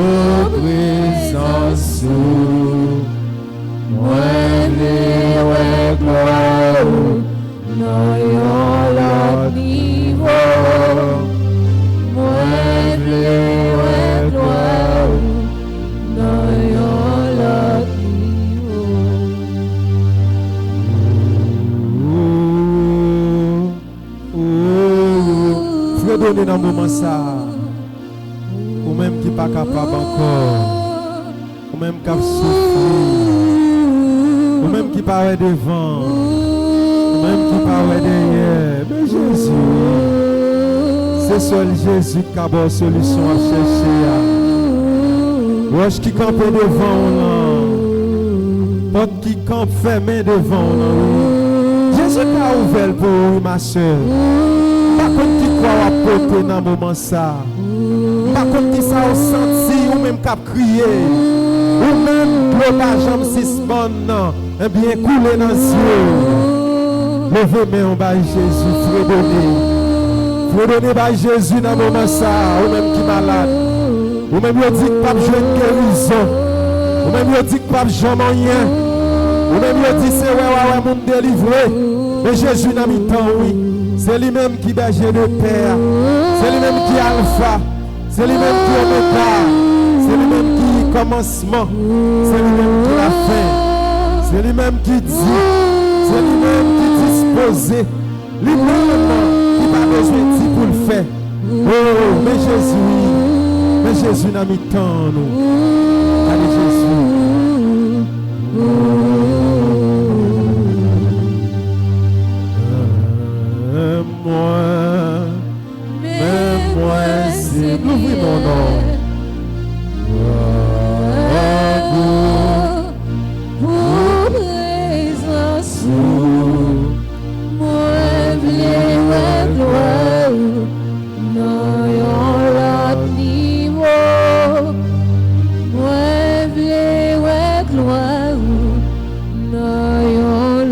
dans le moment ça. Ou même qui n'est pas capable encore. Ou même qui a souffert. Ou même qui paraît devant. Ou même qui paraît derrière. Mais Jésus, c'est seul Jésus qui a une solution à chercher. Roche qui campe devant nous. Porte qui campe fermée devant nous. Jésus a ouvert pour vous, ma soeur. Pas contre qui croit à porter dans le moment ça. Pas contre qui ça a senti ou même qui a crié. Ou même le jambe 6 bonnes, et bien couler dans les yeux. Levez main en bas Jésus, fredonner par Jésus dans le moment ça. Ou même qui est malade. Ou même qui dit que pas besoin de guérison. Ou même qui dit que pas besoin de rien. Ou même qui dit c'est ouais, mon délivré. Mais Jésus n'a mis temps, oui. C'est lui-même qui berger de Père. C'est lui-même qui est Alpha. C'est lui-même qui est Omega. C'est lui-même qui est commencement. C'est lui-même qui est la fin. C'est lui-même qui dit. C'est lui-même qui dispose. Lui-même qui n'a pas besoin de dire pour le faire. Oh, mais Jésus n'a mis temps, nous. Allez, Jésus. Moi, c'est l'ouvrir mon nom. Pour présence, moi, gloire, non, l'autre niveau. Moi, gloire, non,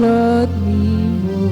l'autre niveau.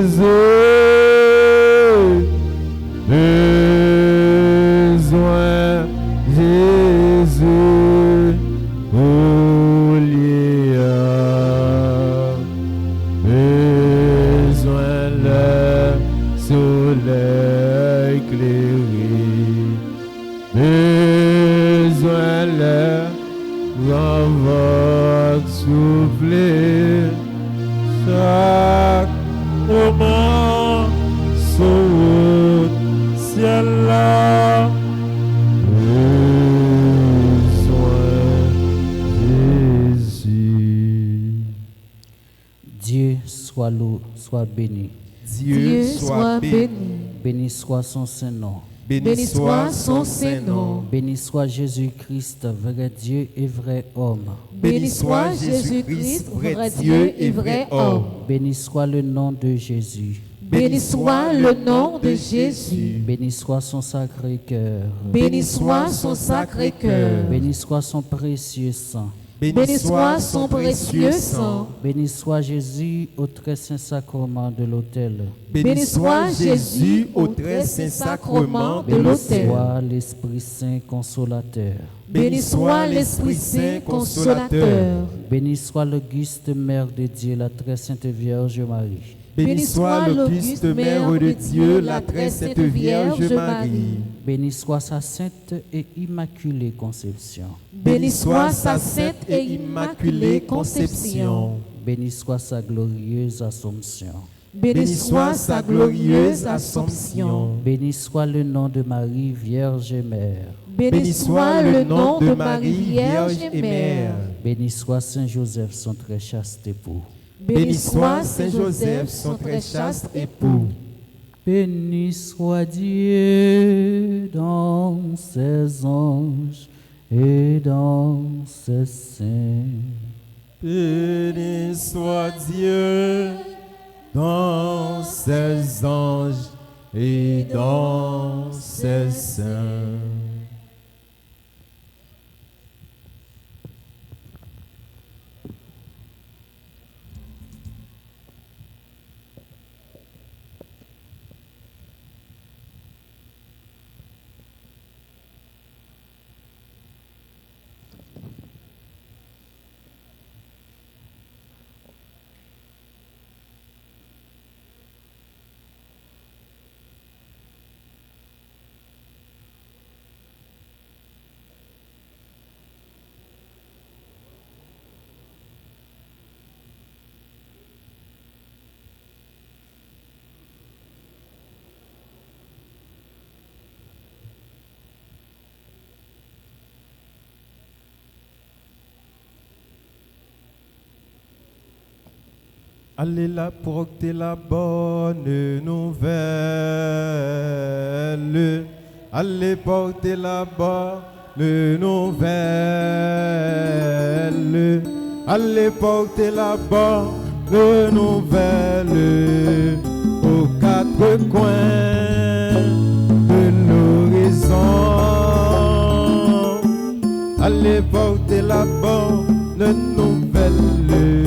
Jésus. grand vent souffler, chaque moment sous ciel là, besoin Jésus. Dieu soit béni. Dieu soit béni. Béni soit son Saint-Nom. Béni soit son Saint-Nom. Béni soit Jésus-Christ, vrai Dieu et vrai homme. Béni soit Jésus-Christ, vrai Dieu et vrai homme. Béni soit le nom de Jésus. Béni soit le nom de Jésus. Béni soit son sacré cœur. Béni soit son sacré cœur. Béni soit son précieux sang. Béni soit son précieux sang. Béni soit Jésus au très saint sacrement de l'autel. Béni soit Jésus au très saint sacrement de Béni l'autel. soit l'Esprit Saint consolateur. Béni soit l'Esprit Saint consolateur. Béni soit l'Auguste Mère de Dieu, la très sainte Vierge Marie. Béni soit l'Auguste Mère de Dieu, la très sainte Vierge Marie. Béni soit sa sainte et immaculée conception. Béni soit sa sainte et immaculée conception. Béni soit sa glorieuse Assomption. Béni soit sa glorieuse Assomption. Béni soit le nom de Marie, Vierge et Mère. Béni soit le nom de Marie, Vierge et Mère. Béni soit Saint Joseph, son très chaste époux. Béni soit Saint Joseph, son très chaste époux. Béni soit Dieu dans ses anges et dans ses saints. Béni soit Dieu dans ses anges et dans ses saints. Allez là porter la bonne nouvelle. Allez porter la bonne nouvelle. Allez porter la bonne nouvelle aux quatre coins de l'horizon. Allez porter la bonne nouvelle.